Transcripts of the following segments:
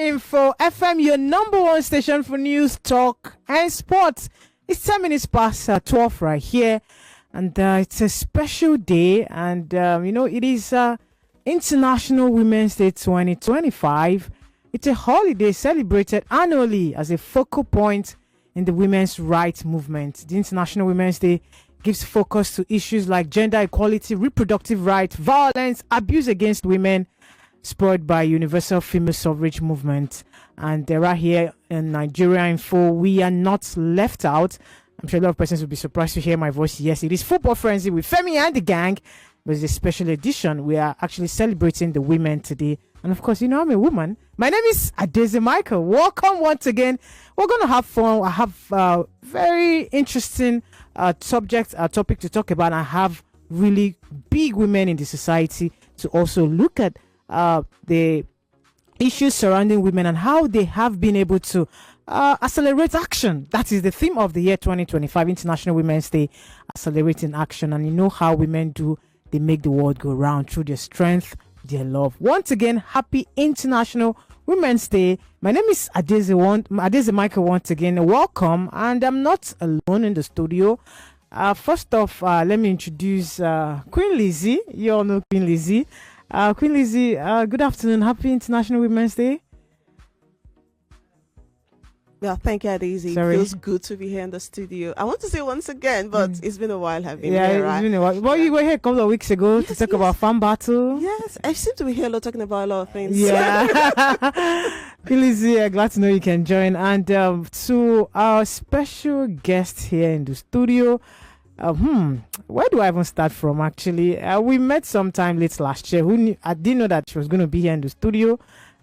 Info FM, your number one station for news, talk, and sports. It's 10 minutes past 12 right here, and it's a special day, and it is International Women's Day 2025. It's a holiday celebrated annually as a focal point in the women's rights movement. The International Women's Day gives focus to issues like gender equality, reproductive rights, violence, abuse against women, spurred by universal female suffrage movement. And right here in Nigeria Info, we are not left out. I'm sure a lot of persons will be surprised to hear my voice. Yes, it is Football Frenzy with Femi and the gang. But it's a special edition. We are actually celebrating the women today. And of course, I'm a woman. My name is Adaeze Michael. Welcome once again. We're going to have fun. I have a very interesting topic to talk about. I have really big women in the society to also look at the issues surrounding women and how they have been able to accelerate action. That is the theme of the year 2025, International Women's Day, accelerating action. And you know how women do, they make the world go round through their strength, their love. Once again, happy International Women's Day. My name is Adaeze Michael once again. Welcome. And I'm not alone in the studio. First off, let me introduce Queen Lizzie. You all know Queen Lizzie. Queen Lizzie, good afternoon. Happy International Women's Day. Yeah, thank you, Adaeze. It feels good to be here in the studio. I want to say once again, but it's been a while having here, right? It's been a while. Well, you were here a couple of weeks ago to talk about Farm Battle. Yes, I seem to be here talking about a lot of things. Yeah. Queen Lizzie, glad to know you can join. And to our special guest here in the studio, where do I even start from? Actually, we met sometime late last year. I didn't know that she was going to be here in the studio,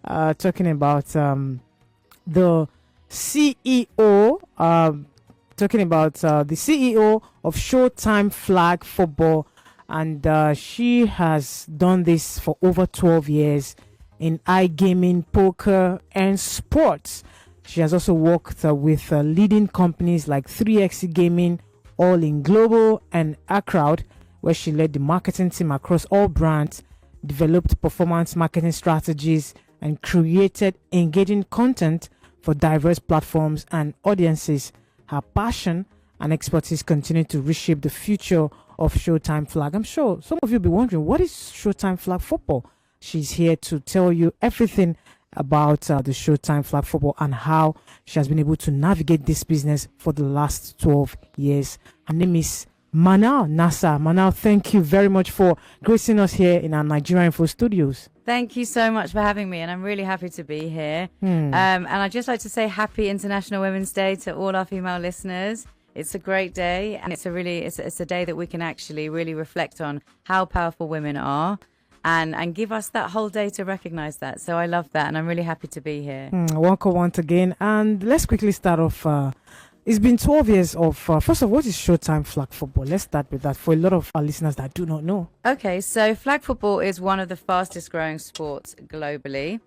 talking about the CEO, the CEO of Showtime Flag Football, and she has done this for over 12 years in iGaming, poker, and sports. She has also worked with leading companies like 3X Gaming, All in Global, and Crowd, where she led the marketing team across all brands, developed performance marketing strategies, and created engaging content for diverse platforms and audiences. Her passion and expertise continue to reshape the future of Showtime Flag. I'm sure some of you will be wondering, what is Showtime Flag Football? She's here to tell you everything about the Showtime Flag Football and how she has been able to navigate this business for the last 12 years. Her name is Manal Nassar. Manal, thank you very much for gracing us here in our Nigeria Info studios. Thank you so much for having me, and I'm really happy to be here. And I'd just like to say Happy International Women's Day to all our female listeners. It's a great day, and it's a day that we can actually really reflect on how powerful women are. And give us that whole day to recognize that. So I love that, and I'm really happy to be here. Welcome once again. And let's quickly start off. It's been 12 years of, first of all, what is Showtime Flag Football? Let's start with that for a lot of our listeners that do not know. Okay, so flag football is one of the fastest growing sports globally.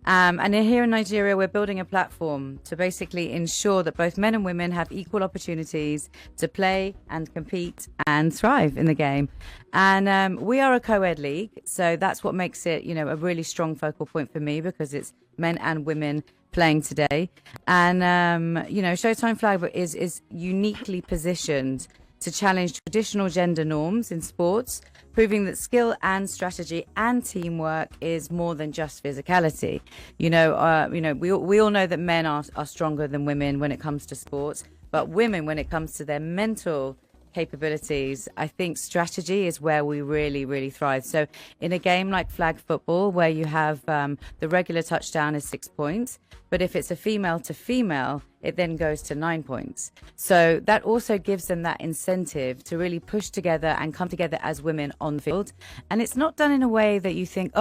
And here in Nigeria, we're building a platform to basically ensure that both men and women have equal opportunities to play and compete and thrive in the game. And we are a co-ed league, so that's what makes it, a really strong focal point for me, because it's men and women playing today. And, Showtime Flag is uniquely positioned to challenge traditional gender norms in sports, proving that skill and strategy and teamwork is more than just physicality. We all know that men are stronger than women when it comes to sports, but women, when it comes to their mental capabilities, I think strategy is where we really, really thrive. So in a game like flag football, where you have the regular touchdown is 6 points, but if it's a female to female, it then goes to 9 points. So that also gives them that incentive to really push together and come together as women on the field. And it's not done in a way that you think,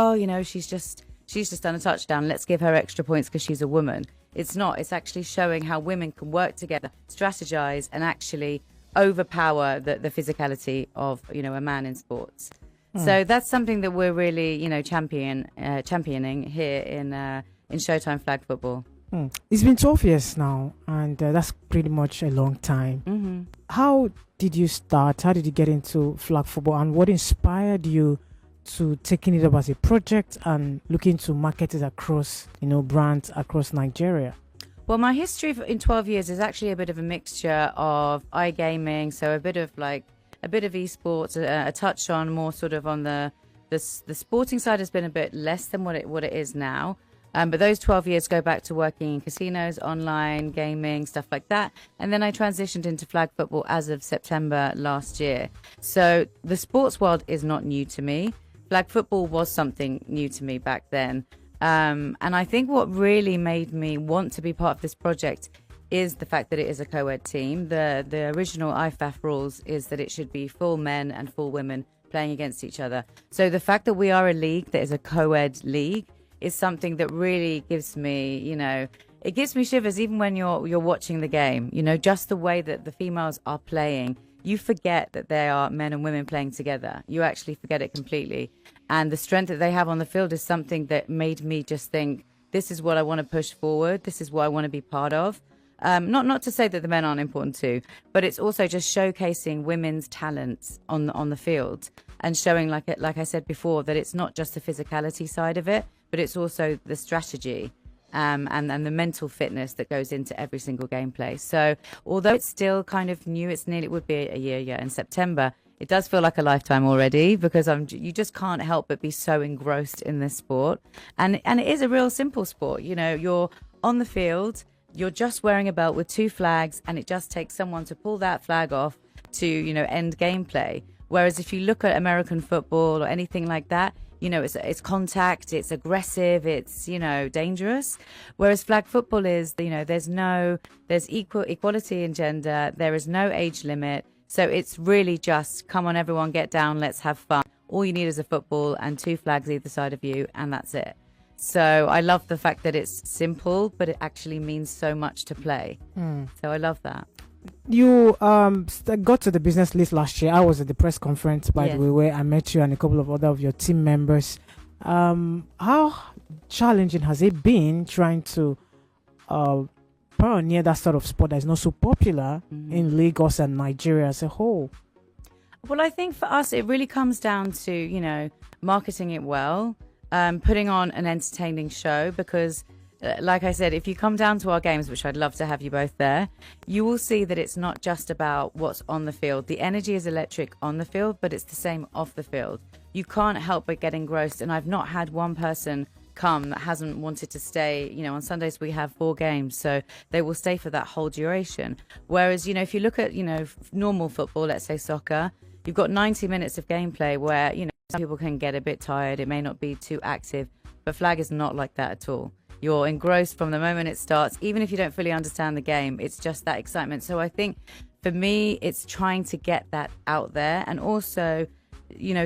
she's just done a touchdown, let's give her extra points because she's a woman. It's not. It's actually showing how women can work together, strategize, and actually overpower the physicality of a man in sports. So that's something that we're really championing here in Showtime Flag Football. It's been 12 years now, and that's pretty much a long time. How did you start? How did you get into flag football, and what inspired you to taking it up as a project and looking to market it across, brands across Nigeria? Well, my history in 12 years is actually a bit of a mixture of iGaming, so a bit of esports, a touch on more sort of on the sporting side has been a bit less than what it is now. But those 12 years go back to working in casinos, online, gaming, stuff like that. And then I transitioned into flag football as of September last year. So the sports world is not new to me. Flag football was something new to me back then. And I think what really made me want to be part of this project is the fact that it is a co-ed team. The original IFAF rules is that it should be full men and full women playing against each other. So the fact that we are a league that is a co-ed league is something that really gives me, it gives me shivers even when you're watching the game. Just the way that the females are playing, you forget that they are men and women playing together. You actually forget it completely. And the strength that they have on the field is something that made me just think, this is what I want to push forward. This is what I want to be part of. Not to say that the men aren't important too, but it's also just showcasing women's talents on the field and showing, like I said before, that it's not just the physicality side of it, but it's also the strategy and the mental fitness that goes into every single gameplay. So although it's still kind of new, it would be a year in September, it does feel like a lifetime already because you just can't help but be so engrossed in this sport. And it is a real simple sport. You're on the field, you're just wearing a belt with two flags, and it just takes someone to pull that flag off to, end gameplay. Whereas if you look at American football or anything like that, it's contact, it's aggressive, it's, dangerous. Whereas flag football is, there's equality in gender, there is no age limit. So it's really just, come on, everyone, get down, let's have fun. All you need is a football and two flags either side of you, and that's it. So I love the fact that it's simple, but it actually means so much to play. So I love that. You got to the business list last year. I was at the press conference, by the way, where I met you and a couple of other of your team members. How challenging has it been trying to pioneer that sort of sport that is not so popular in Lagos and Nigeria as a whole? Well, I think for us, it really comes down to, marketing it well, putting on an entertaining show because like I said, if you come down to our games, which I'd love to have you both there, you will see that it's not just about what's on the field. The energy is electric on the field, but it's the same off the field. You can't help but get engrossed. And I've not had one person come that hasn't wanted to stay. On Sundays we have 4 games, so they will stay for that whole duration. Whereas, if you look at, normal football, let's say soccer, you've got 90 minutes of gameplay where, some people can get a bit tired. It may not be too active, but flag is not like that at all. You're engrossed from the moment it starts, even if you don't fully understand the game. It's just that excitement. So I think for me, it's trying to get that out there and also,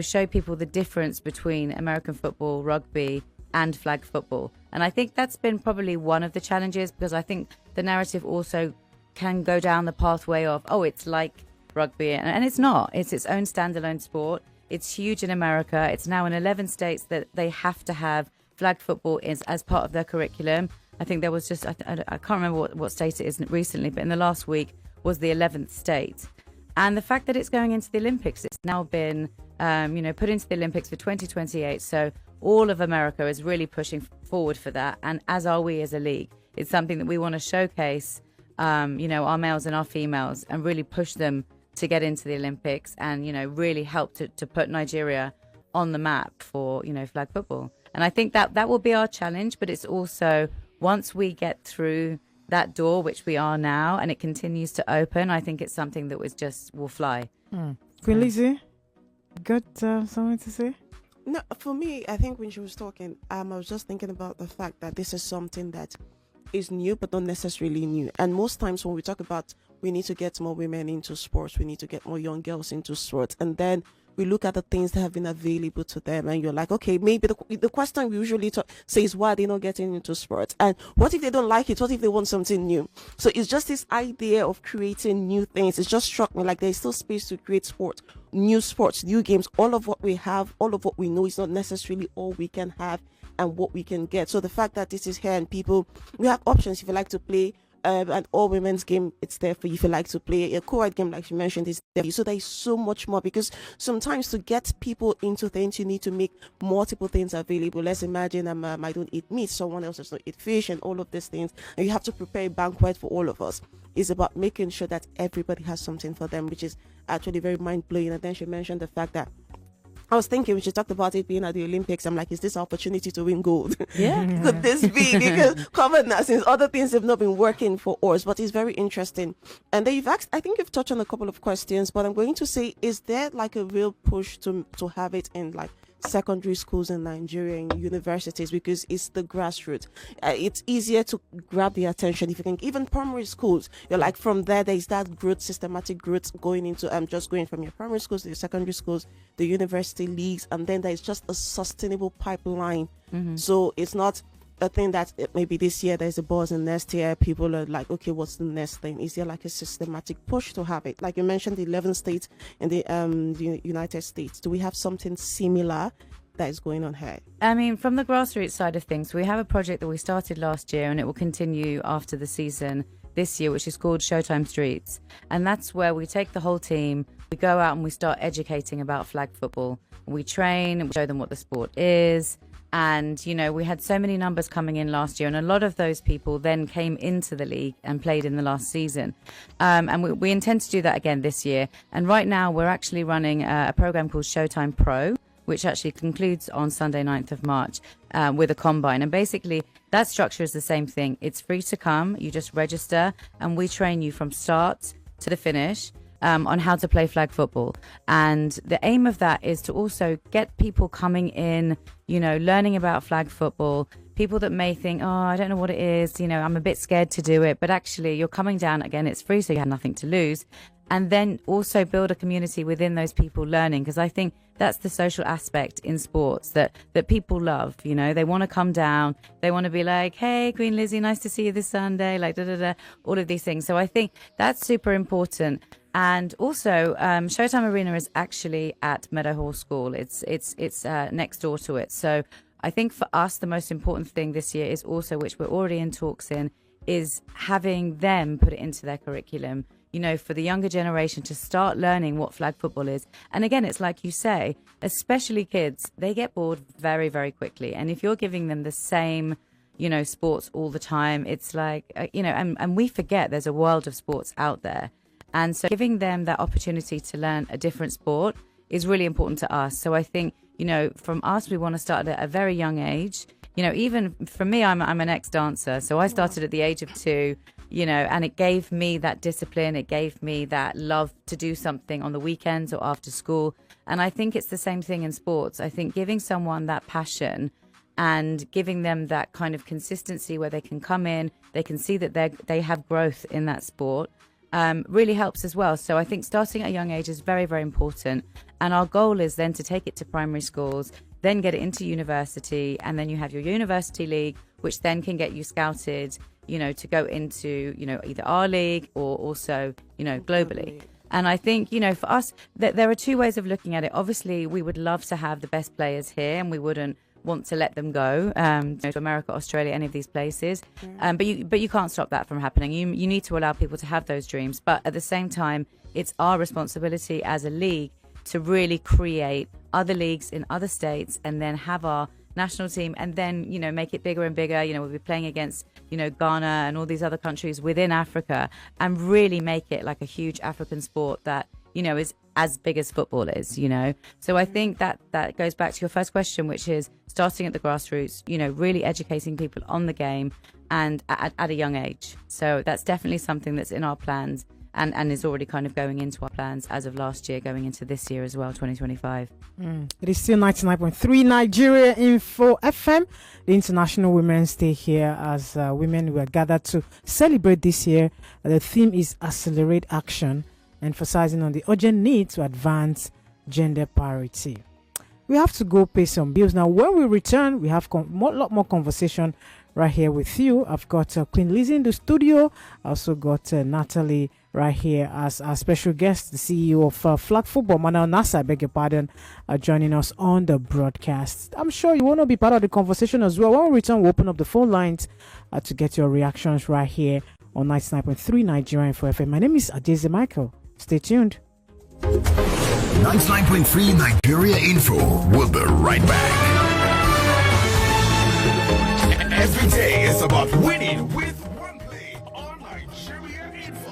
show people the difference between American football, rugby, and flag football. And I think that's been probably one of the challenges because I think the narrative also can go down the pathway of, it's like rugby. And it's not. It's its own standalone sport. It's huge in America. It's now in 11 states that they have to have flag football is as part of their curriculum. I think there was just, I can't remember what state it is recently, but in the last week was the 11th state. And the fact that it's going into the Olympics, it's now been, put into the Olympics for 2028. So all of America is really pushing forward for that. And as are we as a league. It's something that we want to showcase, our males and our females and really push them to get into the Olympics and, really help to put Nigeria on the map for, flag football. And I think that will be our challenge, but it's also once we get through that door, which we are now, and it continues to open, I think it's something that will fly. Queen Lizzie, got something to say? No, for me, I think when she was talking, I was just thinking about the fact that this is something that is new, but not necessarily new. And most times when we talk about we need to get more women into sports, we need to get more young girls into sports, and then we look at the things that have been available to them and you're like, okay, maybe the question we usually say is why are they not getting into sports? And what if they don't like it? What if they want something new? So it's just this idea of creating new things. It's just struck me like there's still space to create sports, new games. All of what we have, all of what we know is not necessarily all we can have and what we can get. So the fact that this is here and people, we have options if you like to play an all women's game, it's there for you if you like to play. A co-ed game, like you mentioned, is there for you. So there is so much more, because sometimes to get people into things, you need to make multiple things available. Let's imagine I don't eat meat, someone else does not eat fish, and all of these things, and you have to prepare a banquet for all of us. It's about making sure that everybody has something for them, which is actually very mind-blowing. And then she mentioned the fact that, I was thinking when she talked about it being at the Olympics, I'm like, is this opportunity to win gold? Yeah. Could this be? Because covered since other things have not been working for us, but it's very interesting. And then you've asked, I think you've touched on a couple of questions, but I'm going to say, is there like a real push to have it in like secondary schools in Nigeria and universities, because it's the grassroots. It's easier to grab the attention if you can. Even primary schools, you're like, from there's that growth, systematic growth going into just going from your primary schools to your secondary schools, the university leagues, and then there's just a sustainable pipeline. So it's not a thing that maybe this year there's a buzz, and next year people are like, okay, what's the next thing? Is there like a systematic push to have it? Like you mentioned, the 11 states in the United States. Do we have something similar that is going on here? I mean, from the grassroots side of things, we have a project that we started last year, and it will continue after the season this year, which is called Showtime Streets. And that's where we take the whole team, we go out and we start educating about flag football. We train, we show them what the sport is. And, you know, we had so many numbers coming in last year, and a lot of those people then came into the league and played in the last season. And we intend to do that again this year. And right now we're actually running a program called Showtime Pro, which actually concludes on Sunday, 9th of March, with a combine. And basically that structure is the same thing. It's free to come. You just register, and we train you from start to the finish. On how to play flag football. And the aim of that is to also get people coming in, you know, learning about flag football. People that may think, oh, I don't know what it is, you know, I'm a bit scared to do it. But actually, you're coming down, again, it's free, so you have nothing to lose. And then also build a community within those people learning, because I think that's the social aspect in sports that people love. You know, they want to come down, they want to be like, hey, Queen Lizzie, nice to see you this Sunday, like all of these things. So I think that's super important. And also, Showtime Arena is actually at Meadowhall School. It's next door to it. So I think for us, the most important thing this year is also, which we're already in talks in, is having them put it into their curriculum, you know, for the younger generation to start learning what flag football is. And again, it's like you say, especially kids, they get bored very, very quickly. And if you're giving them the same, you know, sports all the time, it's like, you know, and we forget there's a world of sports out there. And so giving them that opportunity to learn a different sport is really important to us. So I think, you know, from us, we want to start at a very young age. You know, even for me, I'm an ex-dancer. So I started at the age of 2, you know, and it gave me that discipline. It gave me that love to do something on the weekends or after school. And I think it's the same thing in sports. I think giving someone that passion and giving them that kind of consistency where they can come in, they can see that they have growth in that sport, really helps as well. So I think starting at a young age is very, very important. And our goal is then to take it to primary schools, then get it into university, and then you have your university league, which then can get you scouted, you know, to go into, you know, either our league or also, you know, globally. And I think, you know, for us, there are 2 ways of looking at it. Obviously, we would love to have the best players here, and we wouldn't want to let them go to America, Australia, any of these places. But you can't stop that from happening. You need to allow people to have those dreams. But at the same time, it's our responsibility as a league to really create other leagues in other states, and then have our national team, and then, you know, make it bigger and bigger. You know, we'll be playing against, you know, Ghana and all these other countries within Africa, and really make it like a huge African sport that, you know, is as big as football is, you know. So I think that goes back to your first question, which is starting at the grassroots, you know, really educating people on the game and at a young age. So that's definitely something that's in our plans, and is already kind of going into our plans as of last year, going into this year as well, 2025. It is still 99.3 Nigeria Info FM. The International Women's Day here, as women were gathered to celebrate this year. The theme is Accelerate Action, emphasizing on the urgent need to advance gender parity. We have to go pay some bills. Now, when we return, we have a lot more conversation right here with you. I've got Queen Lizzie in the studio. I also got Natalie right here as our special guest, the CEO of Flag Football, Manal Nassar, I beg your pardon, joining us on the broadcast. I'm sure you want to be part of the conversation as well. When we return, we'll open up the phone lines to get your reactions right here on 99.3 Nigerian for FM. My name is Adaeze Michael. Stay tuned. 99.3 Nigeria Info. We'll be right back. Every day is about winning with one play on Nigeria Info.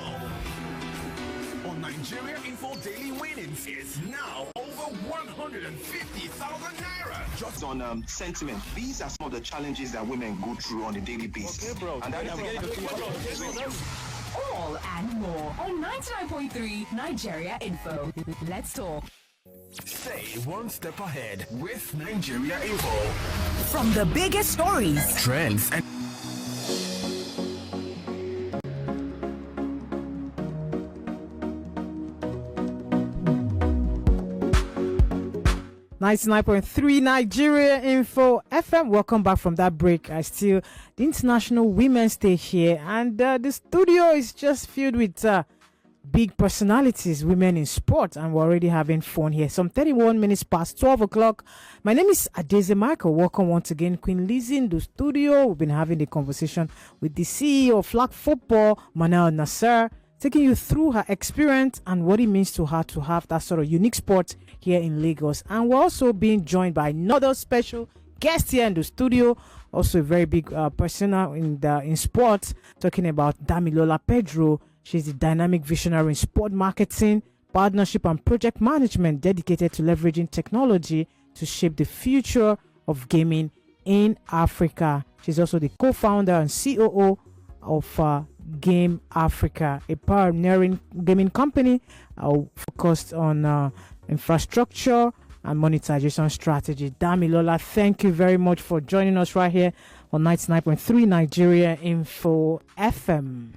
On Nigeria Info, daily winnings is now over 150,000 naira. Just on sentiment, these are some of the challenges that women go through on a daily basis. Okay, bro. And that all and more on 99.3 Nigeria Info. Let's talk. Stay one step ahead with Nigeria Info. From the biggest stories, Trends and 99.3 Nigeria Info FM. Welcome back from that break. The International Women's Day here, and the studio is just filled with big personalities, women in sport, and we're already having fun here. Some 31 minutes past 12 o'clock. My name is Adaeze Michael. Welcome once again, Queen Lizzie, in the studio. We've been having a conversation with the CEO of Flag Football, Manal Nassar, taking you through her experience and what it means to her to have that sort of unique sport here in Lagos. And we're also being joined by another special guest here in the studio, also a very big persona in sports, talking about Damilola Pedro. She's the dynamic visionary in sport marketing, partnership and project management, dedicated to leveraging technology to shape the future of gaming in Africa. She's also the co-founder and COO of Game Africa, a pioneering gaming company focused on infrastructure and monetization strategy. Damilola, thank you very much for joining us right here on 99.3 Nigeria Info FM.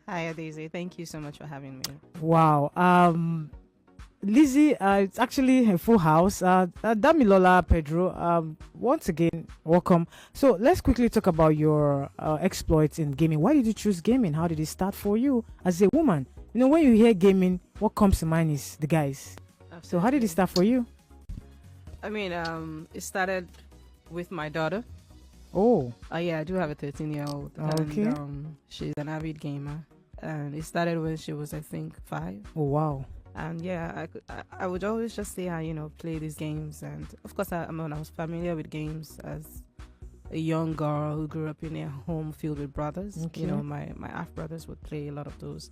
Hi, Adaeze. Thank you so much for having me. Wow. Lizzie, it's actually a full house. Damilola, Pedro, once again, welcome. So let's quickly talk about your exploits in gaming. Why did you choose gaming? How did it start for you as a woman? You know, when you hear gaming, what comes to mind is the guys. Absolutely. So how did it start for you? I mean, it started with my daughter. Oh. Yeah, I do have a 13-year-old. Okay. And, she's an avid gamer. And it started when she was, I think, 5. Oh, wow. And yeah, I would always just see her, play these games. And of course, I was familiar with games as a young girl who grew up in a home filled with brothers. Okay. My half brothers would play a lot of those.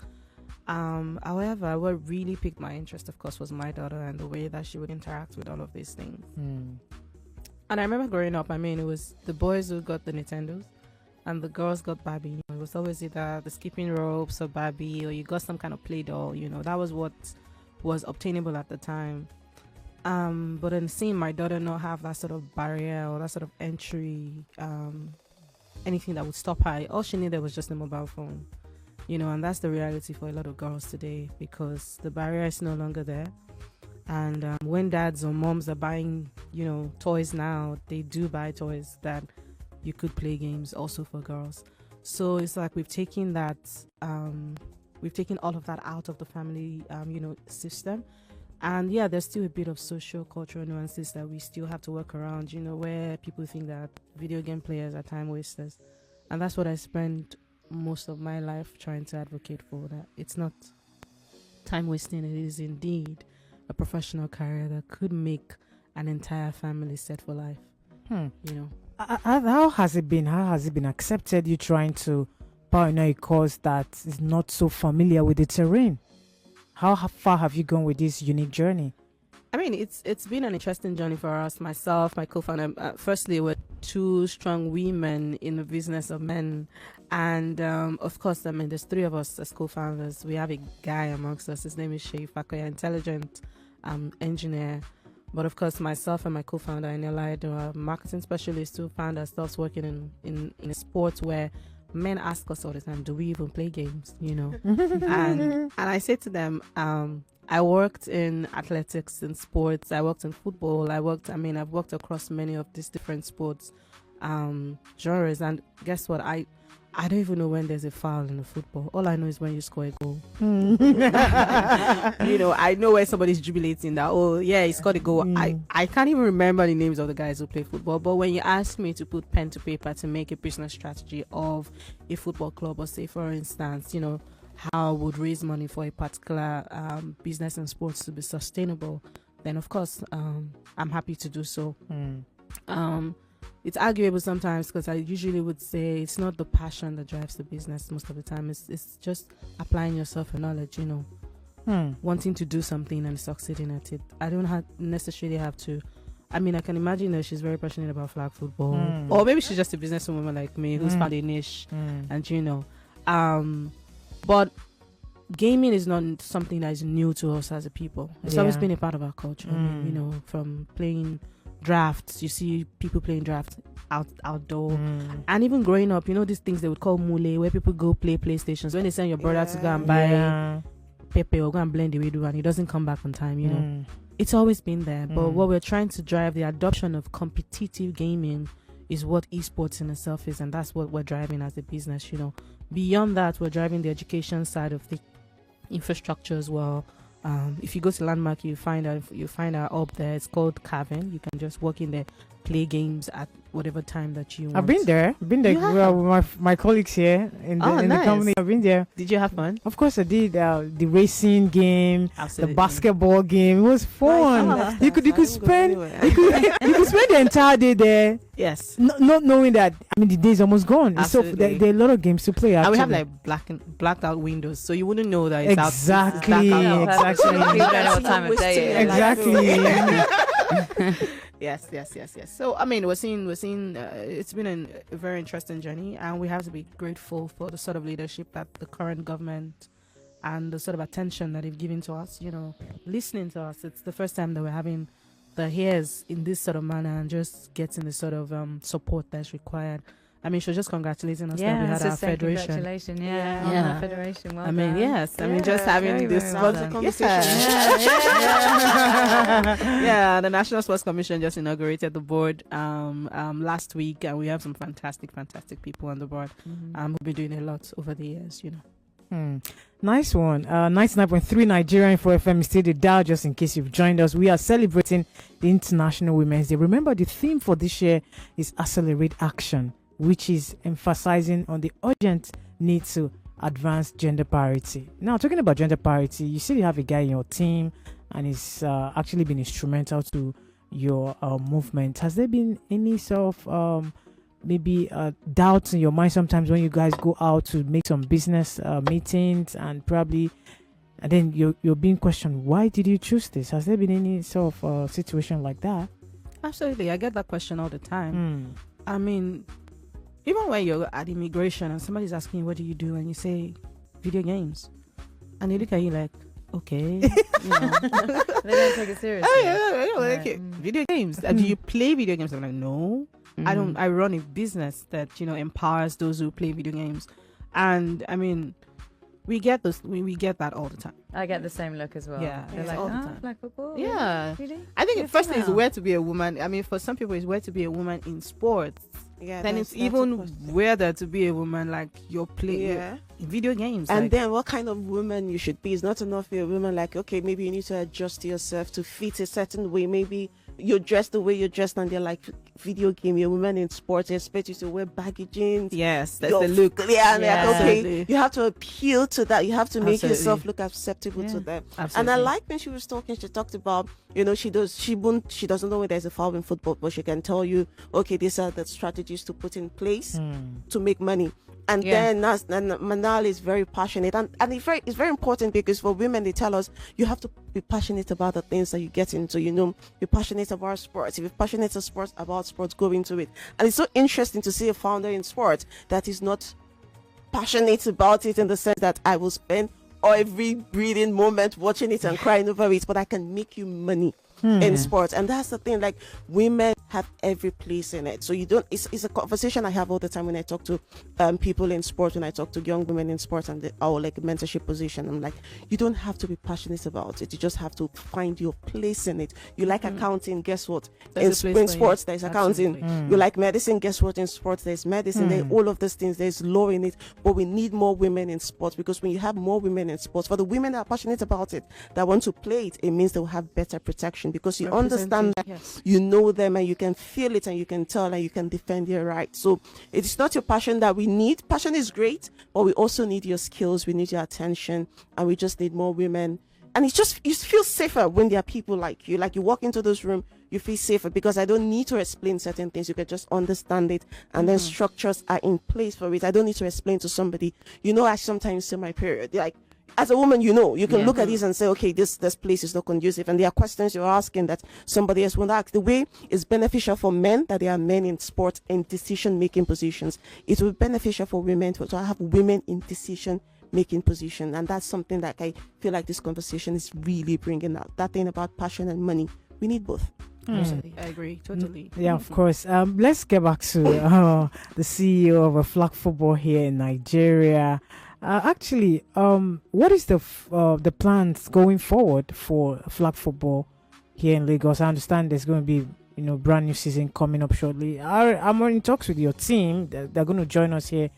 However, what really piqued my interest, of course, was my daughter and the way that she would interact with all of these things. And I remember growing up, it was the boys who got the Nintendos and the girls got Barbie. It was always either the skipping ropes or Barbie, or you got some kind of play doll. That was what was obtainable at the time. But then seeing my daughter not have that sort of barrier or that sort of entry, anything that would stop her, all she needed was just a mobile phone. And that's the reality for a lot of girls today, because the barrier is no longer there. And when dads or moms are buying, toys now, they do buy toys that you could play games also for girls. So it's like we've taken that, we've taken all of that out of the family, system. And yeah, there's still a bit of social cultural nuances that we still have to work around, where people think that video game players are time wasters. And that's what I spend most of my life trying to advocate for, that it's not time wasting, it is indeed a professional career that could make an entire family set for life. How has it been? How has it been accepted? You trying to pioneer a cause that is not so familiar with the terrain. How far have you gone with this unique journey? It's been an interesting journey for us. Myself, my co-founder. Firstly, we're two strong women in the business of men, and of course, there's 3 of us as co-founders. We have a guy amongst us. His name is Showflag, intelligent engineer. But of course, myself and my co-founder Adaeze are marketing specialists who found ourselves working in a sport where men ask us all the time, do we even play games? And I say to them, I worked in athletics and sports. I worked in football. I've worked across many of these different sports genres. And guess what? I don't even know when there's a foul in the football. All I know is when you score a goal. I know when somebody's jubilating that, oh yeah, he scored a goal. I can't even remember the names of the guys who play football. But when you ask me to put pen to paper to make a business strategy of a football club, or say for instance, how I would raise money for a particular business and sports to be sustainable, then of course I'm happy to do so. It's arguable sometimes, because I usually would say it's not the passion that drives the business most of the time. It's just applying yourself and knowledge, wanting to do something and succeeding at it. I don't necessarily have to. I mean, I can imagine that she's very passionate about flag football, or maybe she's just a businesswoman like me who's found a niche, and but gaming is not something that is new to us as a people. It's always been a part of our culture. I mean, from playing drafts, you see people playing drafts outdoor, and even growing up, these things they would call mule, where people go play PlayStations. When they send your brother to go and buy Pepe or go and blend the wedu, and he doesn't come back on time, it's always been there. But what we're trying to drive, the adoption of competitive gaming, is what esports in itself is, and that's what we're driving as a business. Beyond that, we're driving the education side of the infrastructure as well. If you go to Landmark, you find out up there. It's called Cavern. You can just walk in there, play games at whatever time that you want. I've been there. With my colleagues here in the company. I've been there. Did you have fun? Of course I did. The racing game, Absolutely. the basketball game. It was fun. You could spend the entire day there. Yes. Not knowing that, the day is almost gone. Absolutely. So there are a lot of games to play. And Actually. we have like blacked out windows, so you wouldn't know that it's exactly. out. Exactly. People don't know what time of day it is. Exactly. Yes. So we're seeing it's been a very interesting journey, and we have to be grateful for the sort of leadership that the current government and the sort of attention that they've given to us, listening to us. It's the first time that we're having the ears in this sort of manner and just getting the sort of support that's required. She's just congratulating us that we had our federation. Congratulations, on our federation. Well done. Yes. Just having very, this very well done. conversation. The National Sports Commission just inaugurated the board last week, and we have some fantastic people on the board who've been doing a lot over the years, Nice one. 99.3 Nigerian for FM is still the dial, just in case you've joined us. We are celebrating the International Women's Day. Remember, the theme for this year is Accelerate Action, which is emphasizing on the urgent need to advance gender parity. Now, talking about gender parity, you see you have a guy in your team and he's actually been instrumental to your movement. Has there been any sort of doubts in your mind sometimes when you guys go out to make some business meetings and then you're being questioned, why did you choose this? Has there been any sort of situation like that? Absolutely. I get that question all the time. Even when you're at immigration and somebody's asking you, what do you do? And you say, video games. And they look at you like, okay. They don't take it seriously. Video games. Do you play video games? I'm like, no. I don't. I run a business that, empowers those who play video games. And, we get this. We get that all the time. I get the same look as well. Yeah, they're like, all the time. Black football? Yeah. Really? I think the first thing is where to be a woman. For some people, it's where to be a woman in sports. Yeah, then it's even weirder to be a woman like you're playing in video games. And then what kind of woman you should be? It's not enough for a woman like, okay, maybe you need to adjust yourself to fit a certain way. Maybe you're dressed the way you're dressed and they're like, video game, you're a woman in sports, they expect you to wear baggy jeans. Yes, that's the look. Okay, you have to appeal to that. You have to make yourself look acceptable to them. Absolutely. And I like when she was talking, she talked about, she doesn't know when there's a foul in football, but she can tell you, okay, these are the strategies to put in place to make money. And then Manal is very passionate, and it's very important, because for women they tell us you have to be passionate about the things that you get into. You're passionate about sports. If you're passionate about sports, go into it. And it's so interesting to see a founder in sports that is not passionate about it, in the sense that I will spend every breathing moment watching it and crying over it, but I can make you money. in sports. And that's the thing, like, women have every place in it. So you don't, it's a conversation I have all the time when I talk to people in sports, when I talk to young women in sports and our like mentorship position. I'm like, you don't have to be passionate about it. You just have to find your place in it. You like accounting, guess what? In sports, there's accounting. You like medicine, guess what? In sports, there's medicine. There all of these things, there's law in it. But we need more women in sports, because when you have more women in sports, for the women that are passionate about it, that want to play it, it means they'll have better protection, because you understand that, you know them, and you can feel it, and you can tell, and you can defend your rights. So it's not your passion that we need. Passion is great, but we also need your skills, we need your attention, and we just need more women. And it's just, you feel safer when there are people like you. Like, you walk into this room, you feel safer, because I don't need to explain certain things. You can just understand it, and then structures are in place for it. I don't need to explain to somebody, I sometimes say my period. Like, as a woman, you can look at this and say, okay, this place is not conducive. And there are questions you're asking that somebody else won't ask. The way it's beneficial for men, that there are men in sports in decision-making positions, it will be beneficial for women to have women in decision-making position. And that's something that I feel like this conversation is really bringing out. That thing about passion and money, we need both. I agree, totally. Yeah, of course. Let's get back to the CEO of a flag football here in Nigeria. Actually, what is the plans going forward for flag football here in Lagos? I understand there's going to be brand new season coming up shortly. I'm in talks with your team. They're going to join us here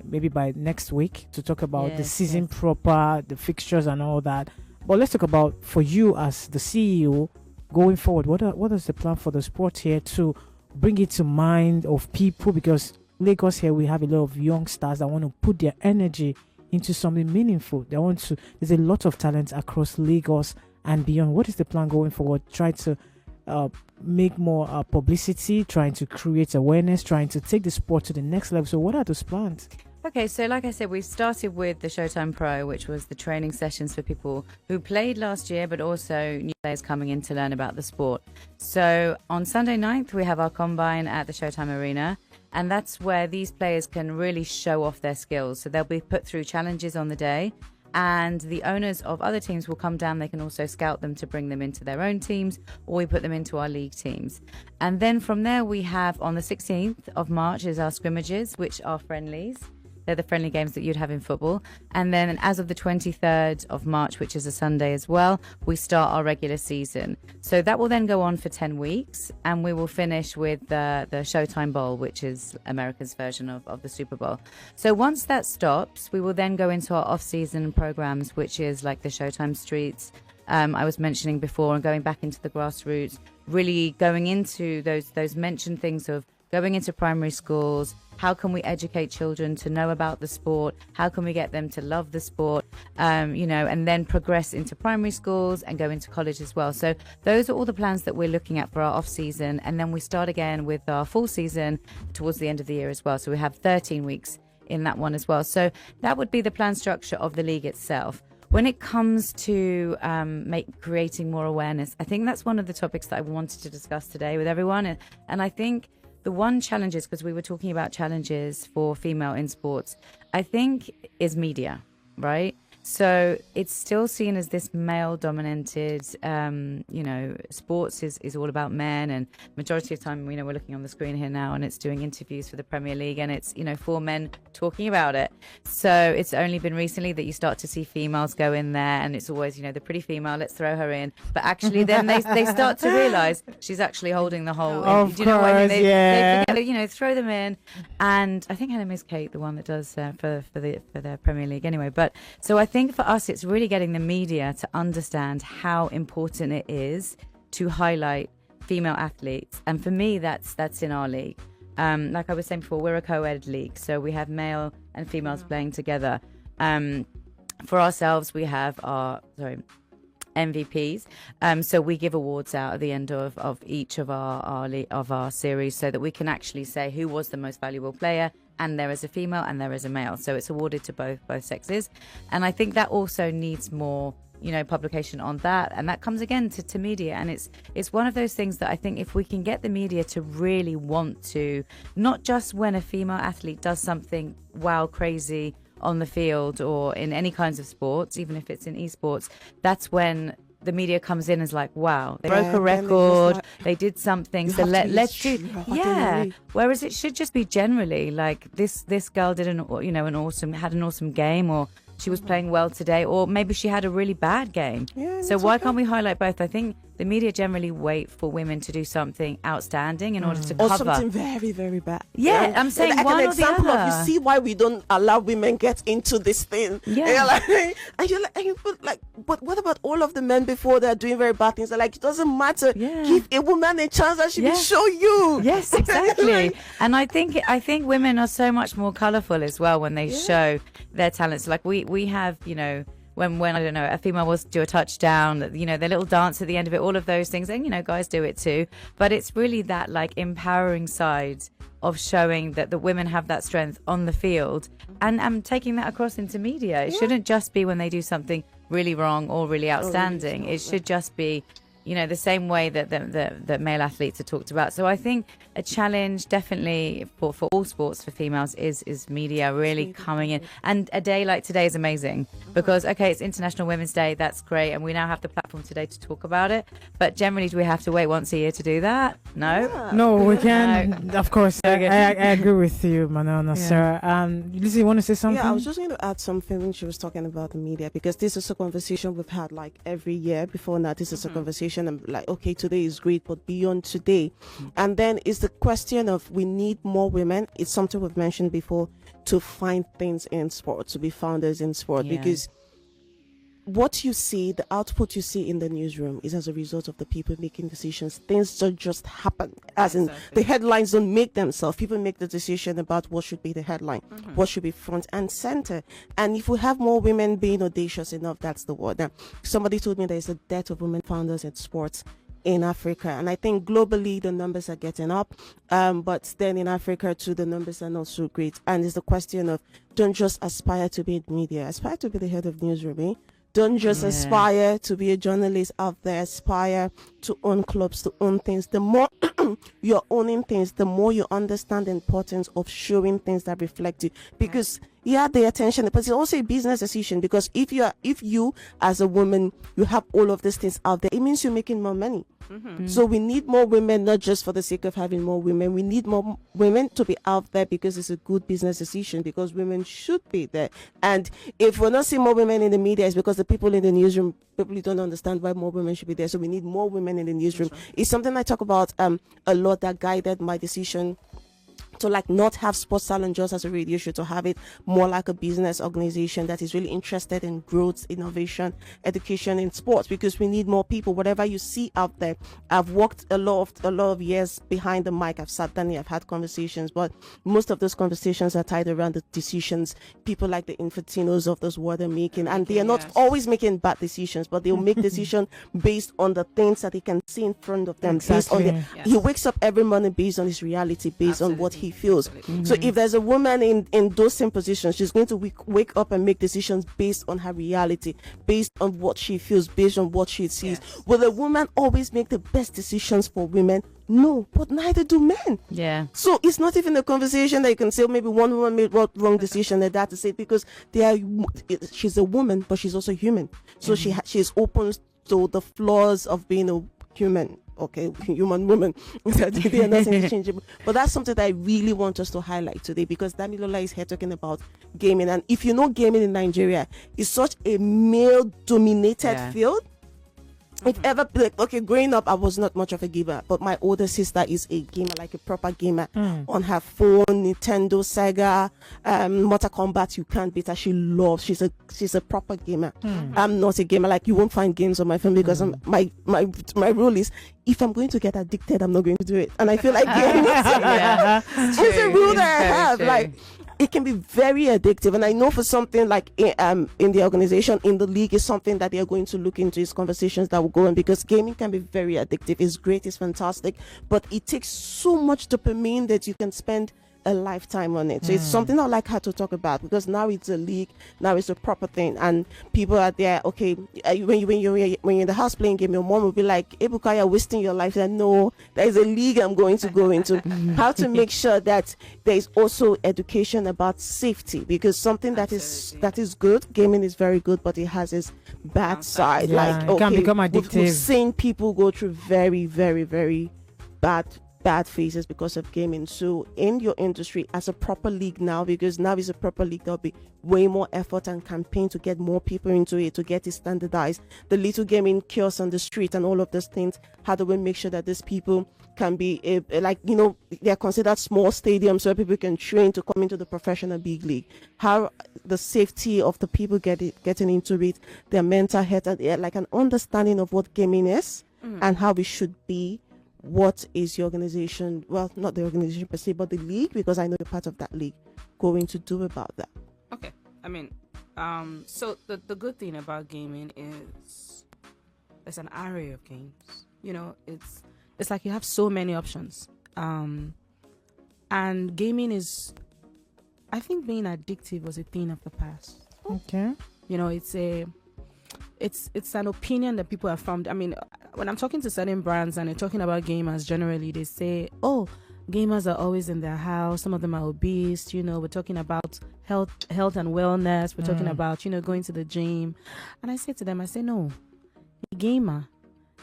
maybe by next week to talk about the season proper, the fixtures and all that. But let's talk about, for you as the CEO going forward, what is the plan for the sport here to bring it to mind of people? Because Lagos here, we have a lot of young stars that want to put their energy into something meaningful. There's a lot of talent across Lagos and beyond. What is the plan going forward? Try to make more publicity, trying to create awareness, trying to take the sport to the next level. So what are those plans? Okay, so like I said, we started with the Showtime Pro, which was the training sessions for people who played last year, but also new players coming in to learn about the sport. So on Sunday 9th, we have our combine at the Showtime Arena. And that's where these players can really show off their skills. So they'll be put through challenges on the day, and the owners of other teams will come down. They can also scout them to bring them into their own teams, or we put them into our league teams. And then from there, we have on the 16th of March is our scrimmages, which are friendlies. They're the friendly games that you'd have in football. And then as of the 23rd of March, which is a Sunday as well, we start our regular season. So that will then go on for 10 weeks, and we will finish with the Showtime Bowl, which is America's version of the Super Bowl. So once that stops, we will then go into our off-season programs, which is like the Showtime Streets, I was mentioning before, and going back into the grassroots, really going into those mentioned things of going into primary schools. How can we educate children to know about the sport? How can we get them to love the sport? And then progress into primary schools and go into college as well. So those are all the plans that we're looking at for our off season. And then we start again with our full season towards the end of the year as well. So we have 13 weeks in that one as well. So that would be the plan structure of the league itself. When it comes to creating more awareness, I think that's one of the topics that I wanted to discuss today with everyone. And I think the one challenge is, because we were talking about challenges for female in sports, I think is media, right? So it's still seen as this male-dominated, sports is all about men, and majority of the time, we're looking on the screen here now, and it's doing interviews for the Premier League, and it's, four men talking about it. So it's only been recently that you start to see females go in there, and it's always, the pretty female, let's throw her in. But actually, then they start to realise she's actually holding the whole. Of do you know what I mean? They forget, throw them in, and I think her name is Kate, the one that does for the Premier League anyway. But so I think for us, it's really getting the media to understand how important it is to highlight female athletes. And for me, that's in our league. Like I was saying before, we're a co-ed league, so we have male and females playing together. For ourselves, we have our MVPs. So we give awards out at the end of each of our series, so that we can actually say who was the most valuable player. And there is a female and there is a male, so it's awarded to both sexes. And I think that also needs more publication on that, and that comes again to media. And it's one of those things that I think if we can get the media to really want to, not just when a female athlete does something crazy on the field or in any kinds of sports, even if it's in esports, that's when the media comes in as like, wow, they Yeah, broke a then they're just record, like, they did something, you so have to be let's strong, do, you have to yeah. be- Whereas it should just be generally like this girl did an awesome game, or she was playing well today, or maybe she had a really bad game. Yeah, So it's why okay. can't we highlight both? I think the media generally wait for women to do something outstanding in order to Or cover. something very, very bad. Yeah, I'm saying like one an or the example of, other. you see why we don't allow women get into this thing. Yeah. And you're like, but what about all of the men before they're doing very bad things? They're like, it doesn't matter. Yeah. Give a woman a chance that she Yeah. will show you. Yes, exactly. And I think women are so much more colourful as well when they show their talents. Like we have, when I don't know, a female will do a touchdown, their little dance at the end of it, all of those things, and guys do it too. But it's really that like empowering side of showing that the women have that strength on the field, and taking that across into media. It shouldn't just be when they do something really wrong or really outstanding. It should just be the same way that male athletes are talked about. So I think a challenge definitely for all sports for females is media really coming in. And a day like today is amazing because, okay, it's International Women's Day. That's great. And we now have the platform today to talk about it. But generally, do we have to wait once a year to do that? No. No, we can. Of course, Okay. I agree with you, Manal, Nassar. Lizzie, you want to say something? Yeah, I was just going to add something when she was talking about the media, because this is a conversation we've had like every year before now. This is a conversation. I'm like, okay, today is great, but beyond today. And then it's the question of, we need more women. It's something we've mentioned before, to find things in sport, to be founders in sport, because what you see, the output you see in the newsroom is as a result of the people making decisions. Things don't just happen, as in the headlines don't make themselves. People make the decision about what should be the headline, what should be front and center. And if we have more women being audacious enough, that's the word. Now, somebody told me there's a dearth of women founders in sports in Africa, and I think globally the numbers are getting up, but then in Africa too the numbers are not so great. And it's the question of, don't just aspire to be in media, aspire to be the head of newsroom, eh? Don't just aspire to be a journalist out there. Aspire to own clubs, to own things. The more you're owning things, the more you understand the importance of showing things that reflect you. Because the attention, but it's also a business decision. Because if you as a woman, you have all of these things out there, it means you're making more money. So we need more women, not just for the sake of having more women. We need more women to be out there because it's a good business decision, because women should be there. And if we're not seeing more women in the media, it's because the people in the newsroom probably don't understand why more women should be there. So we need more women in the newsroom. It's something I talk about a lot, that guided my decision to like not have Spirt Salon just as a radio show, to have it more like a business organization that is really interested in growth, innovation, education in sports, because we need more people. Whatever you see out there, I've worked a lot of years behind the mic. I've sat down here, I've had conversations, but most of those conversations are tied around the decisions people like the Infantinos of this world are making, and they are not always making bad decisions, but they'll make decisions based on the things that they can see in front of them. Based on he wakes up every morning based on his reality, based on what he feels. So if there's a woman in those same positions, she's going to wake up and make decisions based on her reality, based on what she feels, based on what she sees. Will a woman always make the best decisions for women? No, but neither do men. Yeah. So it's not even a conversation that you can say, maybe one woman made wrong decision and that to say, because she's a woman, but she's also human. So she's open to the flaws of being a human. Okay, human woman. They are not interchangeable. But that's something that I really want us to highlight today, because Damilola is here talking about gaming. And if you know, gaming in Nigeria is such a male-dominated field. If ever, like, okay, growing up, I was not much of a gamer, but my older sister is a gamer, like a proper gamer, on her phone, Nintendo, Sega, Mortal Kombat. You can't beat her. She loves. She's a proper gamer. I'm not a gamer. Like, you won't find games on my phone, because my rule is, if I'm going to get addicted, I'm not going to do it. And I feel like gaming is a rule that I have. Like, it can be very addictive, and I know for something like in the organization, in the league, is something that they are going to look into. Is conversations that will go on, because gaming can be very addictive. It's great, it's fantastic, but it takes so much dopamine that you can spend a lifetime on it. So it's something I like her to talk about, because now it's a league, now it's a proper thing, and people are there. Okay, when you're in the house playing game, your mom will be like, Ebuka, you're wasting your life. And no, there is a league I'm going to go into. How to make sure that there is also education about safety, because something that is good, gaming is very good, but it has its bad side. Yeah, Like, it can become we've addictive. seen people go through very, very, very bad phases because of gaming. So in your industry, as a proper league now, because now it's a proper league, there'll be way more effort and campaign to get more people into it, to get it standardized. The little gaming kiosks on the street and all of those things, how do we make sure that these people can be they're considered small stadiums where people can train to come into the professional big league? How the safety of the people getting into it, their mental health, and like an understanding of what gaming is and how it should be. What is your organization, well, not the organization per se, but the league, because I know you're part of that league, going to do about that? Okay. I mean, so the good thing about gaming is there's an array of games. You know, it's like you have so many options. And gaming is, I think being addictive was a thing of the past. Okay. You know, it's an opinion that people have formed. I mean, when I'm talking to certain brands and they're talking about gamers generally, they say, oh, gamers are always in their house. Some of them are obese. You know, we're talking about health and wellness. We're talking about, going to the gym. And I say to them, no, a gamer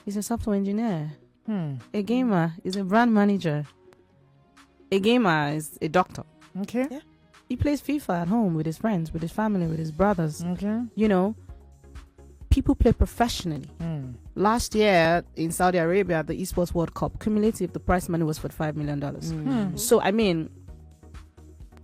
is a software engineer. A gamer is a brand manager. A gamer is a doctor. Okay. Yeah. He plays FIFA at home with his friends, with his family, with his brothers. Okay. You know, people play professionally. Last year in Saudi Arabia, the Esports World Cup, cumulative, the prize money was $45 million. So, I mean,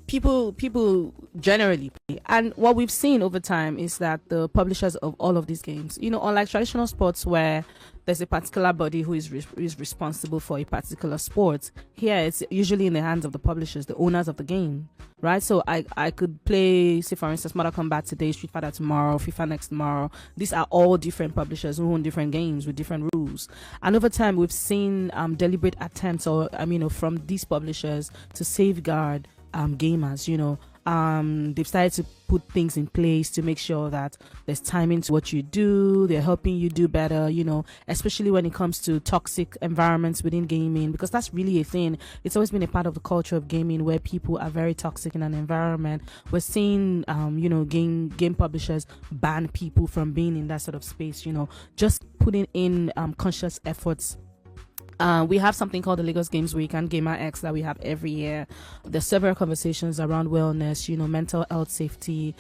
people generally play. And what we've seen over time is that the publishers of all of these games, unlike traditional sports where there's a particular body who is responsible for a particular sport, here it's usually in the hands of the publishers, the owners of the game, right? So I could play, say for instance, Mortal Kombat today, Street Fighter tomorrow, FIFA next tomorrow. These are all different publishers who own different games with different rules. And over time, we've seen deliberate attempts from these publishers to safeguard gamers. They've started to put things in place to make sure that there's timing to what you do. They're helping you do better, especially when it comes to toxic environments within gaming, because that's really a thing. It's always been a part of the culture of gaming where people are very toxic in an environment. We're seeing, game publishers ban people from being in that sort of space, just putting in conscious efforts. We have something called the Lagos Games Week and Gamer X that we have every year. There's several conversations around wellness, mental health, safety.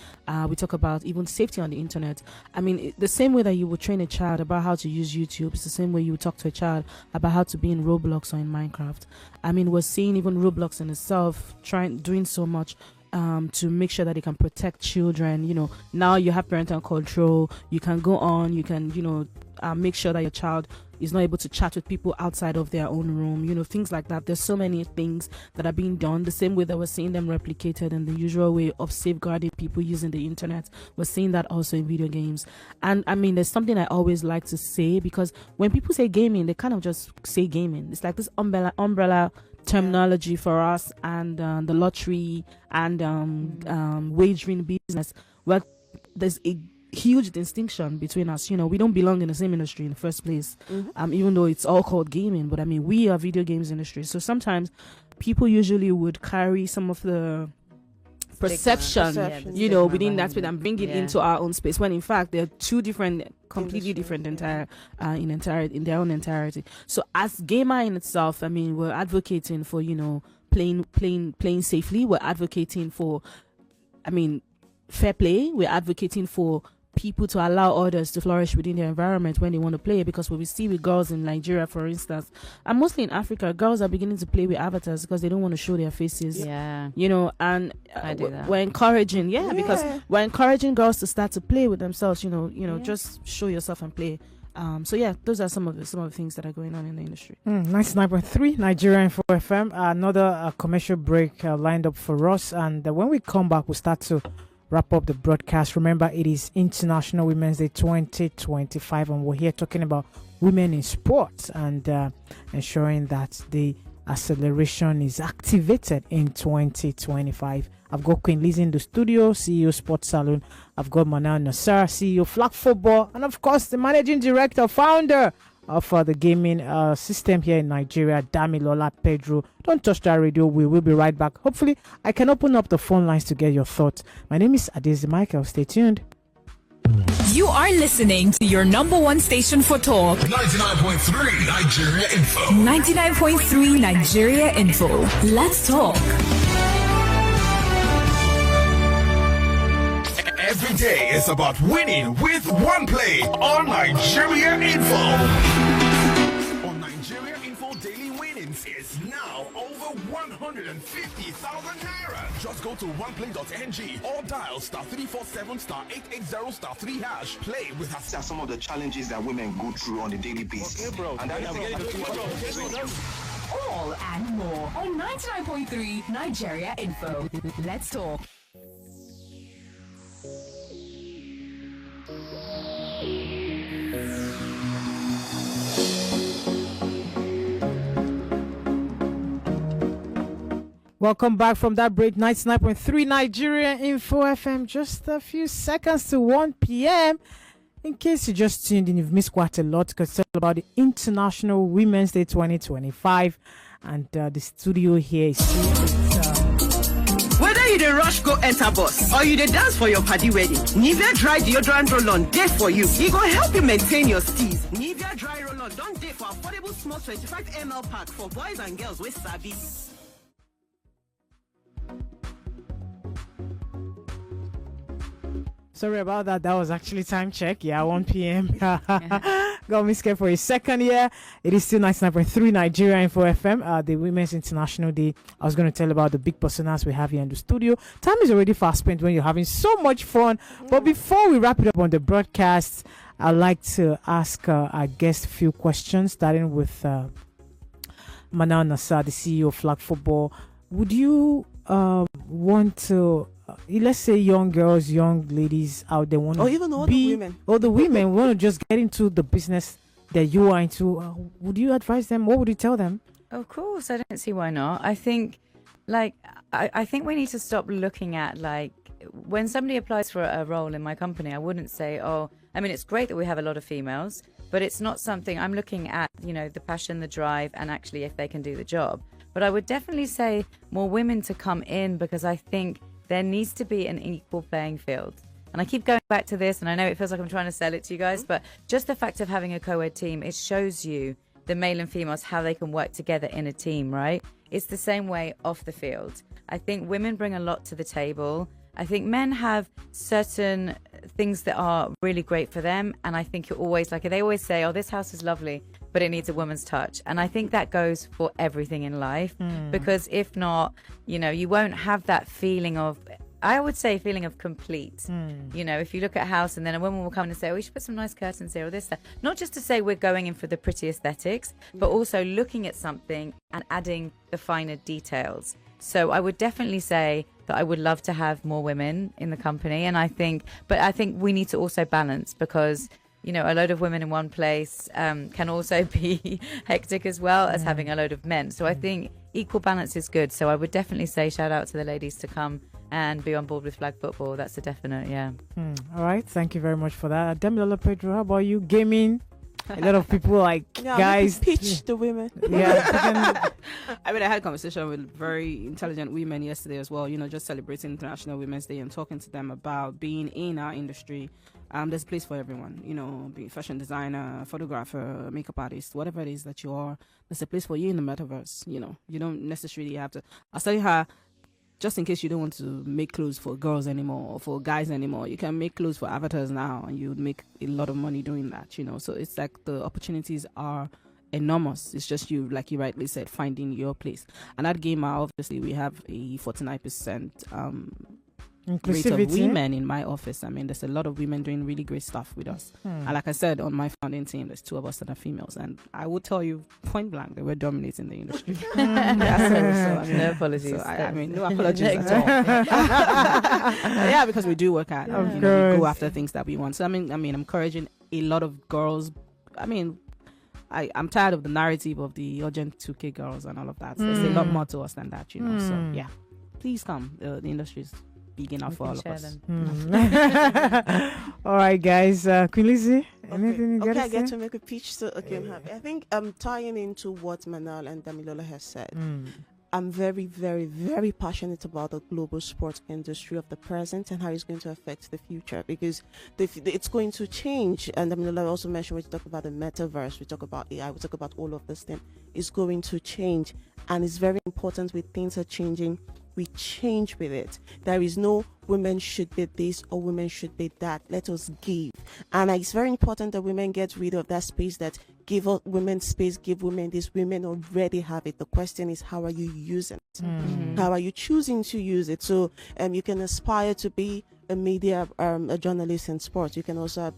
We talk about even safety on the internet. I mean, the same way that you would train a child about how to use YouTube, it's the same way you would talk to a child about how to be in Roblox or in Minecraft. I mean, we're seeing even Roblox in itself doing so much to make sure that they can protect children. Now you have parental control. You can go on, you can, make sure that your child is not able to chat with people outside of their own room, things like that. There's so many things that are being done the same way that we're seeing them replicated in the usual way of safeguarding people using the internet. We're seeing that also in video games. And I mean, there's something I always like to say, because when people say gaming, they kind of just say gaming. It's like this umbrella terminology for us and the lottery and wagering business. Well, there's a huge distinction between us. We don't belong in the same industry in the first place, even though it's all called gaming. But I mean, we are video games industry, so sometimes people usually would carry some of the perception, within that space and bring it into our own space, when in fact they're two different, completely different in their own entirety. So as gamer in itself, I mean, we're advocating for playing safely. We're advocating for, fair play. We're advocating for people to allow others to flourish within their environment when they want to play, because what we see with girls in Nigeria, for instance, and mostly in Africa, girls are beginning to play with avatars because they don't want to show their faces. Yeah. And I do that. we're encouraging, because we're encouraging girls to start to play with themselves. Just show yourself and play. Those are some of the things that are going on in the industry. 99.3 Nigeria Info FM. Another commercial break lined up for us, and when we come back, we'll start to wrap up the broadcast. Remember, it is International Women's Day 2025, and we're here talking about women in sports and ensuring that they acceleration is activated in 2025. I've got Queen Lizzie in the studio, CEO Spirt Salon. I've got Manal Nassar, CEO Flag Football, and of course the managing director, founder of the gaming system here in Nigeria, Damilola, Pedro. Don't touch that radio. We will be right back. Hopefully, I can open up the phone lines to get your thoughts. My name is Adaeze Michael. Stay tuned. You are listening to your number one station for talk. 99.3 Nigeria Info. 99.3 Nigeria Info. Let's talk. Every day is about winning with one play on Nigeria Info. On Nigeria Info, daily winnings is now over 150,000 naira. Just go to oneplay.ng or dial *347 *880 *3#. Play with us. These are some of the challenges that women go through on a daily basis. And that All and more on 99.3 Nigeria Info. Let's talk. Welcome back from that break. 99.3 Nigeria Info FM. Just a few seconds to 1 p.m. In case you just tuned in, you've missed quite a lot because it's all about the International Women's Day 2025. And the studio here is whether you dey rush go enter bus or you dey dance for your party wedding, Nivea dry deodorant roll-on dey for you. E go help you maintain your steeze. Nivea dry roll-on don dey for affordable small 25 ml pack for boys and girls wey sabi. Sorry about that. That was actually time check. Yeah, 1 p.m. Got me scared for a second. Yeah, it is still 99.3 Nigeria Info FM. The Women's International Day. I was going to tell about the big personas we have here in the studio. Time is already fast spent when you're having so much fun. But before we wrap it up on the broadcast, I'd like to ask our guest a few questions, starting with Manal Nassar, the CEO of Flag Football. Would you want to... let's say young girls, young ladies out there want to, or even older women, older women want to just get into the business that you are into. Would you advise them? What would you tell them? Of course, I don't see why not. I think, I think we need to stop looking at when somebody applies for a role in my company. I wouldn't say, it's great that we have a lot of females, but it's not something I'm looking at. The passion, the drive, and actually if they can do the job. But I would definitely say more women to come in because I think there needs to be an equal playing field. And I keep going back to this, and I know it feels like I'm trying to sell it to you guys, but just the fact of having a co-ed team, it shows you, the male and females, how they can work together in a team, right? It's the same way off the field. I think women bring a lot to the table. I think men have certain things that are really great for them, and I think you're always they always say, this house is lovely, but it needs a woman's touch. And I think that goes for everything in life, because if not, you won't have that feeling of, I would say, feeling of complete. If you look at a house and then a woman will come in and say, you should put some nice curtains here or this, that. Not just to say we're going in for the pretty aesthetics, but also looking at something and adding the finer details. So I would definitely say that I would love to have more women in the company. And I think we need to also balance, because a load of women in one place can also be hectic as well as having a load of men. So I think equal balance is good. So I would definitely say shout out to the ladies to come and be on board with Flag Football. That's a definite, yeah. All right. Thank you very much for that. Damilola, Pedro, how about you? Gaming? A lot of people guys pitch the women. Yeah. I had a conversation with very intelligent women yesterday as well, just celebrating International Women's Day and talking to them about being in our industry. There's a place for everyone, be a fashion designer, photographer, makeup artist, whatever it is that you are. There's a place for you in the metaverse. You don't necessarily have to. I'll tell you how, just in case you don't want to make clothes for girls anymore or for guys anymore, you can make clothes for avatars now, and you would make a lot of money doing that. So it's the opportunities are enormous. It's just you, like you rightly said, finding your place. And at Gamr, obviously, we have a 49% rate of women in my office. There's a lot of women doing really great stuff with us. And like I said, on my founding team, there's 2 of us that are females. And I will tell you point blank that we're dominating the industry. No apologies. No apologies at all. Because we do work hard. We go after things that we want. So I'm encouraging a lot of girls. I'm tired of the narrative of the urgent 2K girls and all of that. There's a lot more to us than that, So yeah, please come. The industry is big enough for all of us. All right, guys. Queen Lizzie, anything you Okay, I say? get to make a pitch, so okay, I'm happy. I think tying into what Manal and Damilola has said. I'm very, very, very passionate about the global sports industry of the present and how it's going to affect the future, because it's going to change. And Damilola also mentioned, we talk about the metaverse, we talk about AI, we talk about all of this thing. It's going to change, and it's very important when things are changing. We change with it. There is no women should be this or women should be that. Let us give. And it's very important that women get rid of that space that give women space, give women this. Women already have it. The question is, how are you using it? How are you choosing to use it? So you can aspire to be a media, a journalist in sports. You can also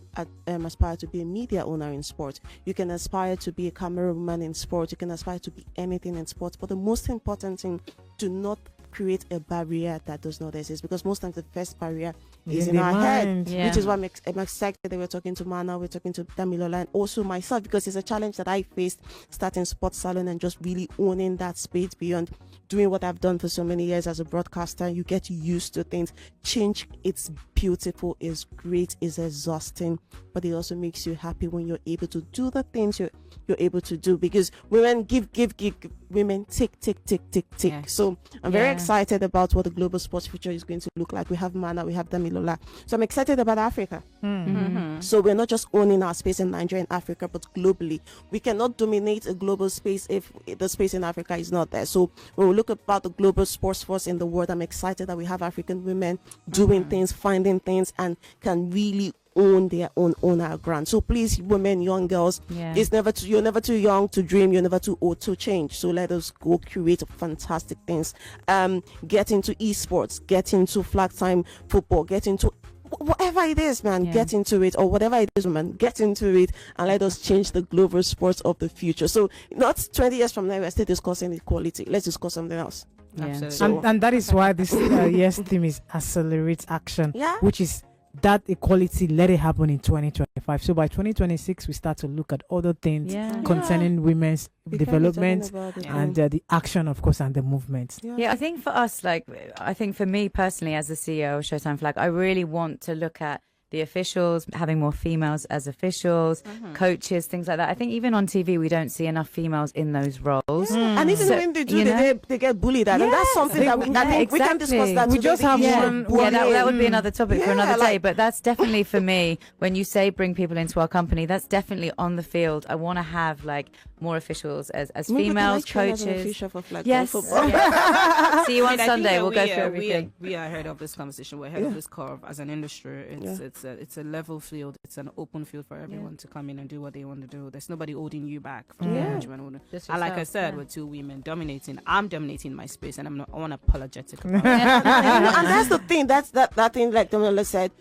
aspire to be a media owner in sports. You can aspire to be a cameraman in sports. You can aspire to be anything in sports. But the most important thing, do not create a barrier that does not exist, because most times the first barrier is in our head, which is why I'm excited that we're talking to Manal, we're talking to Damilola, and also myself, because it's a challenge that I faced starting Spirt Salon and just really owning that space beyond doing what I've done for so many years as a broadcaster. You get used to things. Change, it's beautiful, it's great, it's exhausting, but it also makes you happy when you're able to do the things you're able to do, because women give, women take. Yeah. So I'm very excited about what the global sports future is going to look like. We have Mana, we have Damilola. So I'm excited about Africa. So we're not just owning our space in Nigeria and Africa, but globally. We cannot dominate a global space if the space in Africa is not there. So when we look about the global sports force in the world, I'm excited that we have African women doing things, finding things, and can really own their own our ground. So please, women, young girls, you're never too young to dream, you're never too old to change. So let us go create fantastic things. Get into esports, get into flag time football, get into whatever it is, man, get into it, or whatever it is, man, get into it, and let us change the global sports of the future. So not 20 years from now we're still discussing equality. Let's discuss something else. And that is why this year's theme is accelerate action, which is that equality, let it happen in 2025. So by 2026 we start to look at other things concerning women's development and the action, of course, and the movement. I think for us, I think for me personally as the CEO of Showtime Flag, I really want to look at the officials, having more females as officials, coaches, things like that. I think even on TV, we don't see enough females in those roles. And even when they do, they get bullied. And that's something that we can discuss that. We just have one. That would be another topic for another day. But that's definitely for me, when you say bring people into our company, that's definitely on the field. I want to have more officials as females, coaches. Yes. See you on Sunday. We'll go through everything. We are ahead of this conversation. We're ahead of this curve as an industry. It's a level field. It's an open field for everyone to come in and do what they want to do. There's nobody holding you back from management. And like I said, with two women dominating, I'm dominating my space, and I'm not unapologetic about it. And that's the thing. That's that thing, like Damilola said,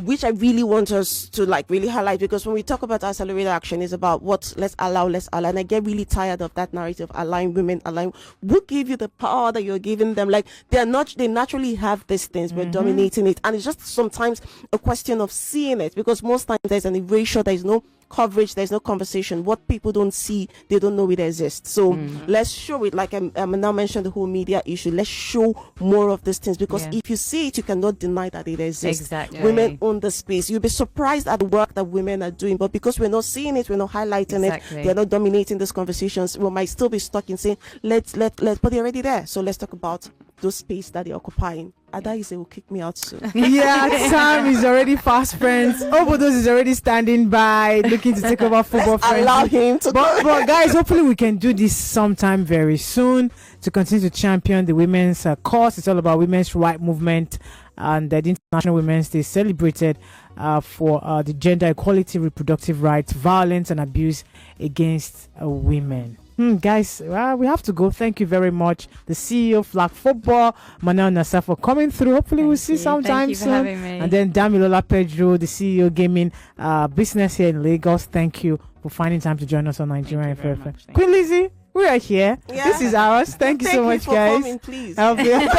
which I really want us to really highlight, because when we talk about accelerated action, it's about what let's allow. And I get really tired of that narrative, allowing women, who give you the power that you're giving them? They naturally have these things, we're dominating it. And it's just sometimes a question of seeing it, because most times there's an erasure, there's no coverage, there's no conversation. What people don't see, they don't know it exists. So let's show it. Like I now mentioned the whole media issue. Let's show more of these things, because if you see it, you cannot deny that it exists. Exactly. Women own the space. You'll be surprised at the work that women are doing, but because we're not seeing it, we're not highlighting it, they're not dominating these conversations. We might still be stuck in saying let's, but they're already there. So let's talk about those space that they're occupying. Adaeze will kick me out soon. Sam is already fast friends. Obodos is already standing by, looking to take over football. Allow him to. But guys, hopefully we can do this sometime very soon to continue to champion the women's cause. It's all about women's right movement, and the International Women's Day celebrated for the gender equality, reproductive rights, violence, and abuse against women. Guys, we have to go. Thank you very much, the CEO of Flag Football, Manal Nassar, for coming through. Hopefully we'll see sometime soon. Thank you for having me. And then Damilola, Pedro, the CEO Gaming Business here in Lagos. Thank you for finding time to join us on Nigeria FM. Queen Lizzie, We are here. Yeah. This is ours. Thank you so much, for guys. coming, please. Help you. And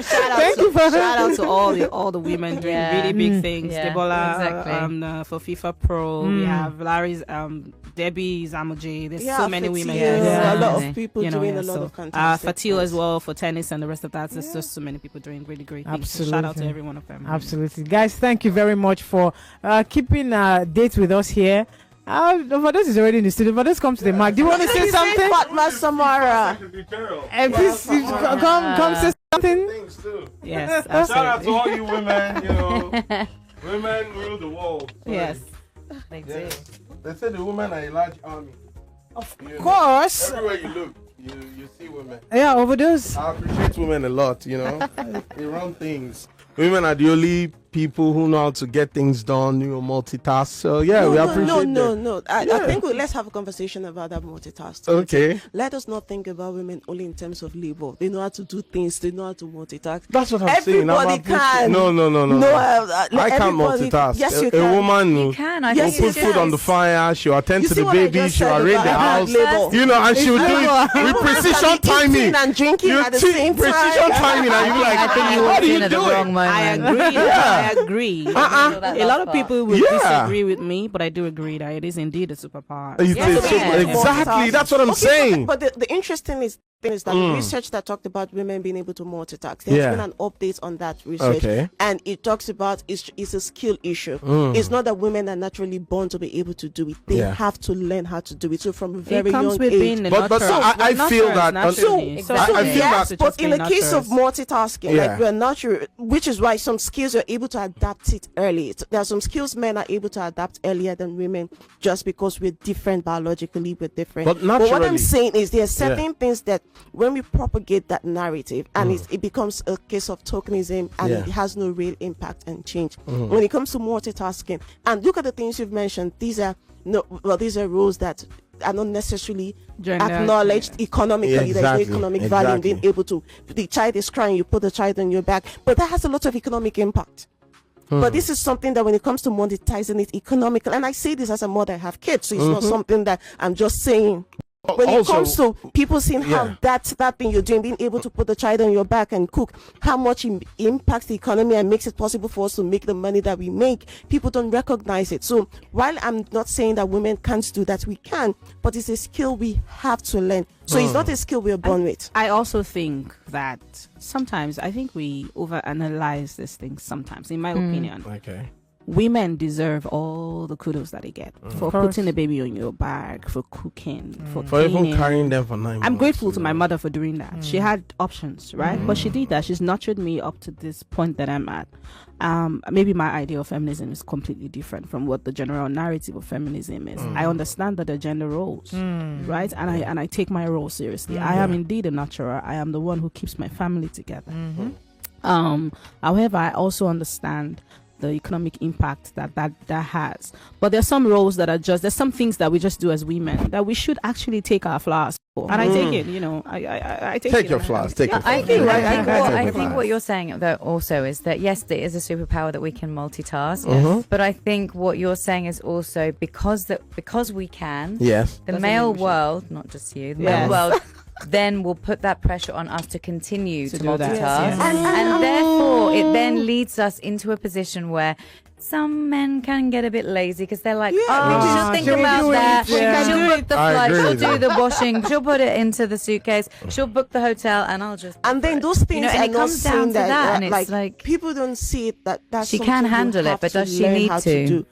shout out to all the women doing really big things. Yeah, Debola, exactly. for FIFA Pro. We have Larry's, Debbie Zamoje. There's so many women. A lot of people doing a lot so, of fantastic Fatil as things. well for tennis and the rest of that. There's just so many people doing really great things. So shout out to every one of them. Absolutely. Guys, thank you very much for keeping date with us here. Vados is already in the studio. Vados, come to the mic. Do you want to say something? Fatma Samara. Please come say something. Things too. Yes. Shout out to all you women. Women rule the world. Yes. They do. Yeah. They say the women are a large army. Of course. Everywhere you look, you see women. Yeah, Overdose. I appreciate women a lot. They run things. Women are the only people who know how to get things done, multitask. So we appreciate them. No. I think let's have a conversation about that multitasking. Okay. Let us not think about women only in terms of labor. They know how to do things. They know how to multitask. That's what I'm saying. Everybody can. No. I can't multitask. Yes, you A can. woman You can. I will think put it's food on the just- fire. She'll attend You to see the what I baby. just She'll said arrange the about house. labor? And she'll do it with precision timing. Eating and drinking at the same time. Precision timing, and you're like, I think you how walked do you in at the do wrong it? moment. I agree. I agree. A lot of people will Yeah. disagree with me, but I do agree that it is indeed a superpower. Exactly. That's what I'm saying. But the interesting thing is that the research that talked about women being able to multitask, there's been an update on that research, and it talks about it's a skill issue. It's not that women are naturally born to be able to do it; they have to learn how to do it. So from a very comes young with age. being a But nurturer. I feel that. Naturally. So, Exactly. I feel yes, that- but in the case of multitasking, Yeah. like we're not sure, which is why some skills you're able to adapt it early. There are some skills men are able to adapt earlier than women, just because we're different biologically, we're different. But what I'm naturally- saying is there are certain things that when we propagate that narrative, and it becomes a case of tokenism, and it has no real impact and change. When it comes to multitasking, and look at the things you've mentioned, these are rules that are not necessarily acknowledged economically. There's no economic value in being able to. The child is crying, you put the child on your back, but that has a lot of economic impact. But this is something that when it comes to monetizing it economically, and I say this as a mother, I have kids, so it's not something that I'm just saying. When it comes to people seeing how that thing you're doing, being able to put the child on your back and cook, how much it impacts the economy and makes it possible for us to make the money that we make, people don't recognize it. So while I'm not saying that women can't do that, we can, but it's a skill we have to learn. So it's not a skill we're born with. I also think that sometimes I think we overanalyze these things sometimes, in my opinion. Okay. Women deserve all the kudos that they get for putting a baby on your back, for cooking, for even cleaning. carrying them for 9 months. I'm grateful to my mother for doing that. She had options, right? But she did that. She's nurtured me up to this point that I'm at. Maybe my idea of feminism is completely different from what the general narrative of feminism is. I understand that the gender roles, right? And I take my role seriously. I am indeed a nurturer. I am the one who keeps my family together. However, I also understand the economic impact that has. But there's some roles that are there's some things that we just do as women that we should actually take our flowers for. And I take it, I take your flowers. Take your flowers. I think what you're saying though also is that yes, there is a superpower that we can multitask. But I think what you're saying is also because we can. Yes. The male world, not just you, the male world then will put that pressure on us to continue to multitask. And therefore it then leads us into a position where some men can get a bit lazy because they're like, she'll think about that. She'll book the flight. She'll do the washing. She'll put it into the suitcase. She'll book the hotel, and I'll just. And then those things and are it not comes down to that, and it's like people don't see it that's she can something you handle it, have but to does she learn need how to? do.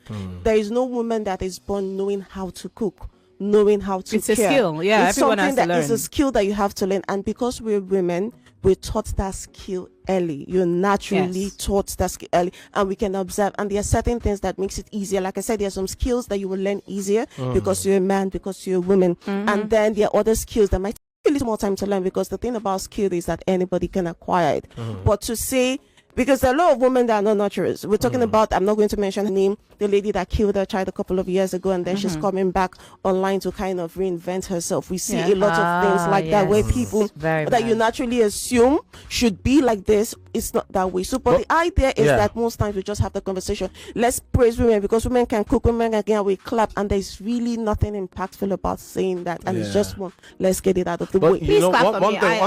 There is no woman that is born knowing how to cook, knowing how to It's a care. skill. Yeah, it's everyone something has to that is learn. a skill that you have to learn, and because we're women, we're taught that skill early. You're naturally taught that skill early, and we can observe. And there are certain things that makes it easier. Like I said, there are some skills that you will learn easier because you're a man, because you're a woman, and then there are other skills that might take a little more time to learn. Because the thing about skill is that anybody can acquire it. But to say Because there are a lot of women that are not nurturers. We're talking about, I'm not going to mention her name, the lady that killed her child a couple of years ago, and then she's coming back online to kind of reinvent herself. We see a lot of things like that where people that you naturally assume should be like this, it's not that way. So, but the idea is that most times we just have the conversation. Let's praise women because women can cook, women can we clap, and there's really nothing impactful about saying that. And it's just one. Let's get it out of the way. You know, one thing.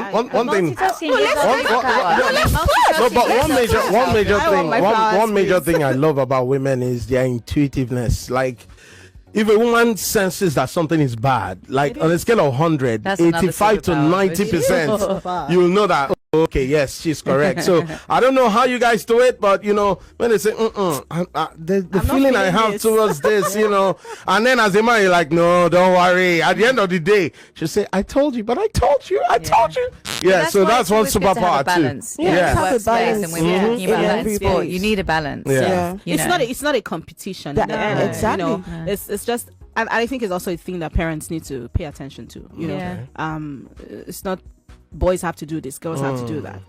One major thing I love about women is their intuitiveness. Like, if a woman senses that something is bad, like on a scale of 100, 85 to 90%, you'll know that. Okay, yes, she's correct. So I don't know how you guys do it, but you know, when they say, the feeling I have towards this, you know, and then as a man, you're like, no, don't worry. At the end of the day, she'll say, I told you, but I told you, I told you. Yeah, so that's one superpower too. Have a balance. And when we're talking about that in sport, you need a balance. Yeah. It's not a competition. Exactly. You know, it's just, and I think it's also a thing that parents need to pay attention to. You know, it's not boys have to do this, girls have to do that.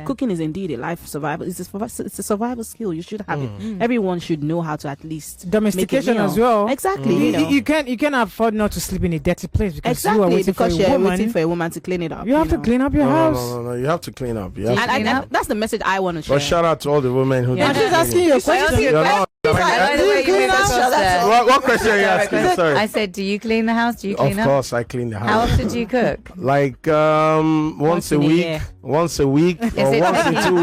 Cooking is indeed a life survival. It's a survival skill. You should have it. Everyone should know how to at least domestication as well. Exactly. You can't afford not to sleep in a dirty place because you are waiting waiting for a woman to clean it up. You have to clean up your house. No, you have to clean up. That's the message I want to share. But shout out to all the women who. I'm just asking you a question. What question are you asking? Sorry. I said, do you clean the house? Do you clean up? Of course, I clean the house. How often do you cook? Like once a week, or once in 2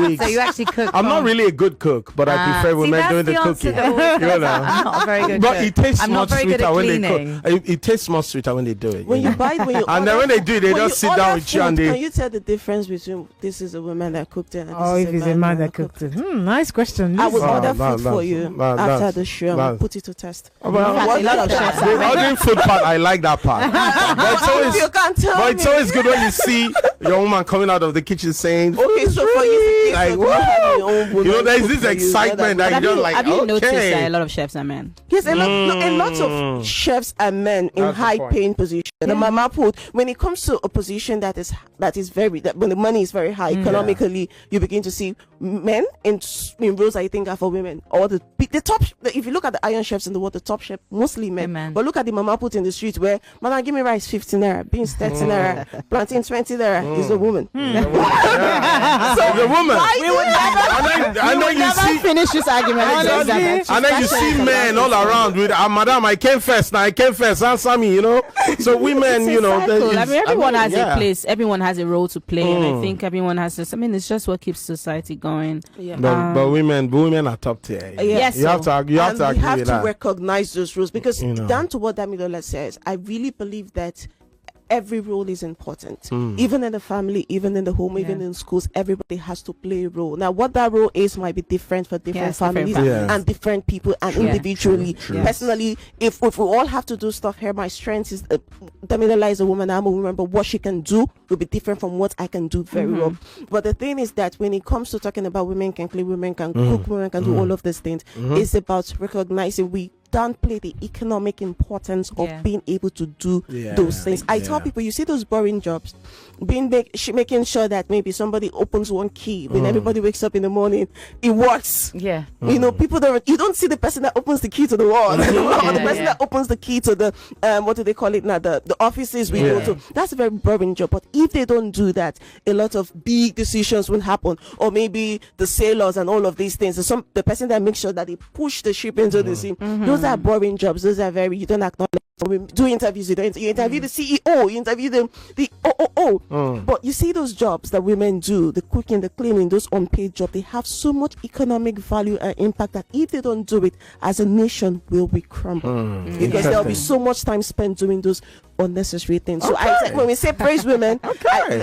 weeks. So you actually cook. I'm not really a good cook, but I prefer women doing the cooking. You know, I'm not a very good but cook. it tastes much sweeter when they cleaning. cook. It tastes much sweeter when they do it. When you buy, and then when they do, they just sit down with you and they. Can you tell the difference between this is a woman that cooked it and if it's a man that cooked it? Nice question. I will order food for you after the show. And put it to test. A lot of chefs. The ordering food part, I like that part. But it's always good when you see your woman coming out of the kitchen saying, okay, so for you, like, whoa. You know, there's this excitement that you're like, have you noticed that a lot of chefs are men? Yes, a lot of chefs are men in high-paying positions. The mama put, when it comes to a position that is when the money is very high economically, you begin to see men in roles I think are for women. Or the top. If you look at the iron chefs in the world, the top chef mostly men. But look at the mama put in the street where, Mama, give me rice 15 naira, beans 30 naira, plantain 20 naira. Is a woman. So the woman. I know you see. Finish this argument. And then you see men all around with, Madam, I came first. Now I came first. Answer me, you know. So women, you know. Everyone has a place. Everyone has a role to play, and I think everyone has this. I mean, it's just what keeps society going. Yeah. But women are top tier. Yes, you have to agree. You have to recognize those rules because down to what Damilola says, I really believe that every role is important. Even in the family, even in the home, even in schools, everybody has to play a role. Now, what that role is might be different for different families and different people and individually. True. Personally, if we all have to do stuff here, my strength is Damilola is a woman, I'm a woman, but what she can do will be different from what I can do very well. But the thing is that when it comes to talking about women can clean, women can cook, women can do all of these things, it's about recognizing we downplay the economic importance of being able to do those things. I tell people, you see those boring jobs, making sure that maybe somebody opens one key when everybody wakes up in the morning, it works. Yeah. You know, you don't see the person that opens the key to the wall, or the person that opens the key to the what do they call it now, the offices we go to. That's a very boring job. But if they don't do that, a lot of big decisions will happen, or maybe the sailors and all of these things. The person that makes sure that they push the ship into the sea. Those are boring jobs. Those are you don't acknowledge. When we do interviews, you interview the CEO, you interview the OOO. But you see those jobs that women do, the cooking, the cleaning, those unpaid jobs, they have so much economic value and impact that if they don't do it, as a nation, will we crumble. Because there'll be so much time spent doing those unnecessary things. So I said, when we say praise women,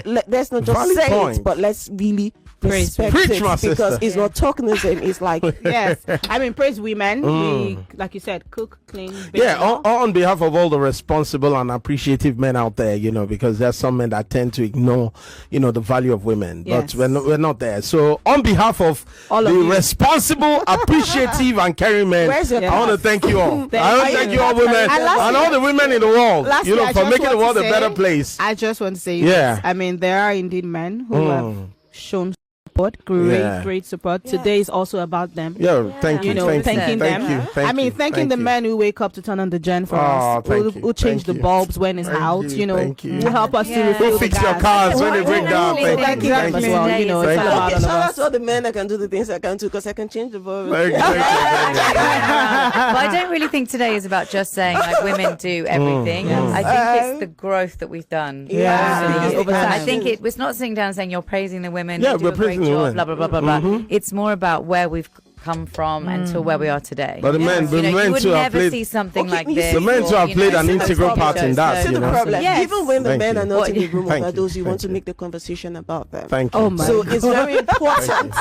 let's not just say it, but let's really respect it, because it's not tokenism. It's like I mean, praise women. We, like you said, cook, clean. On behalf of all the responsible and appreciative men out there, you know, because there's some men that tend to ignore, you know, the value of women, but we're not there. So on behalf of all the responsible, appreciative, and caring men, I want to thank you all. I want to thank you all women and all the women in the world, you know, for making the world a better place. I just want to say this. I mean, there are indeed men who have shown support. Great support. Today is also about them. Thank you. Thanking them. Thanking the men who wake up to turn on the gen for us, who change the bulbs when it's out. Who help us to refill fix your cars when they break down. Thank you as well. It's all about all of Shout out us. to all the men that can do the things I can do because I can change the bulb. But I don't really think today is about just saying like women do everything. I think it's the growth that we've done. Over time. I think it's not sitting down and saying you're praising the women. Yeah, they do we're a great praising the job, women. blah blah blah blah blah. It's more about where we've come from until where we are today. But the men, you would too have never played. see something like this. The men too have played an integral part in that. See the problem. Yes. Even when the Thank men you. are not in the room Thank with you. those, you want to Thank make the conversation about them. Thank you. Oh my. So it's very important.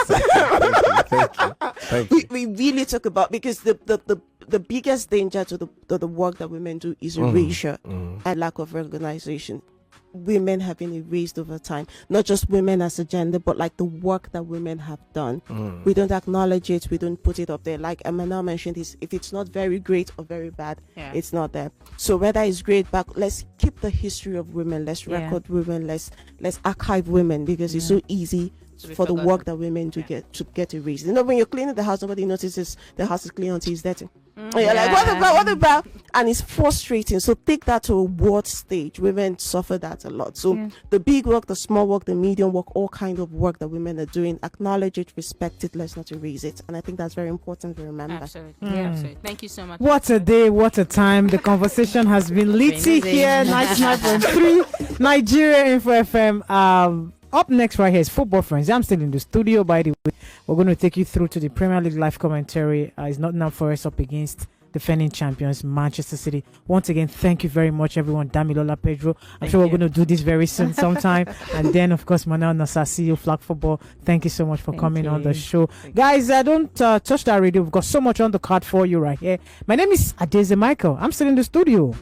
Thank you. We really talk about because the biggest danger to the work that women do is erasure and lack of recognition. Women have been erased over time, not just women as a gender, but like the work that women have done. We don't acknowledge it, we don't put it up there. Like Manal mentioned, if it's not very great or very bad, it's not there. So whether it's great, back, let's keep the history of women, let's record women, let's archive women, because it's so easy for the work that women do get erased. When you're cleaning the house, nobody notices the house is clean until it's dirty. And you're like, what about? And it's frustrating. So take that to a world stage. Women suffer that a lot. So the big work, the small work, the medium work, all kind of work that women are doing, acknowledge it, respect it, let's not erase it. And I think that's very important to remember. Absolutely. Absolutely. Thank you so much. What a day, what a time. The conversation has been litty here. 99.3 Nigeria Info FM. Up next right here is Football Friends. I'm still in the studio, by the way. We're going to take you through to the Premier League live commentary. It's Nottingham Forest up against defending champions Manchester City. Once again, thank you very much, everyone. Damilola, Pedro. I'm sure we're going to do this very soon sometime. And then, of course, Manal, Nassar, CEO, Flag Football. Thank you so much for coming on the show. Guys, don't touch that radio. We've got so much on the card for you right here. My name is Adaeze Michael. I'm still in the studio.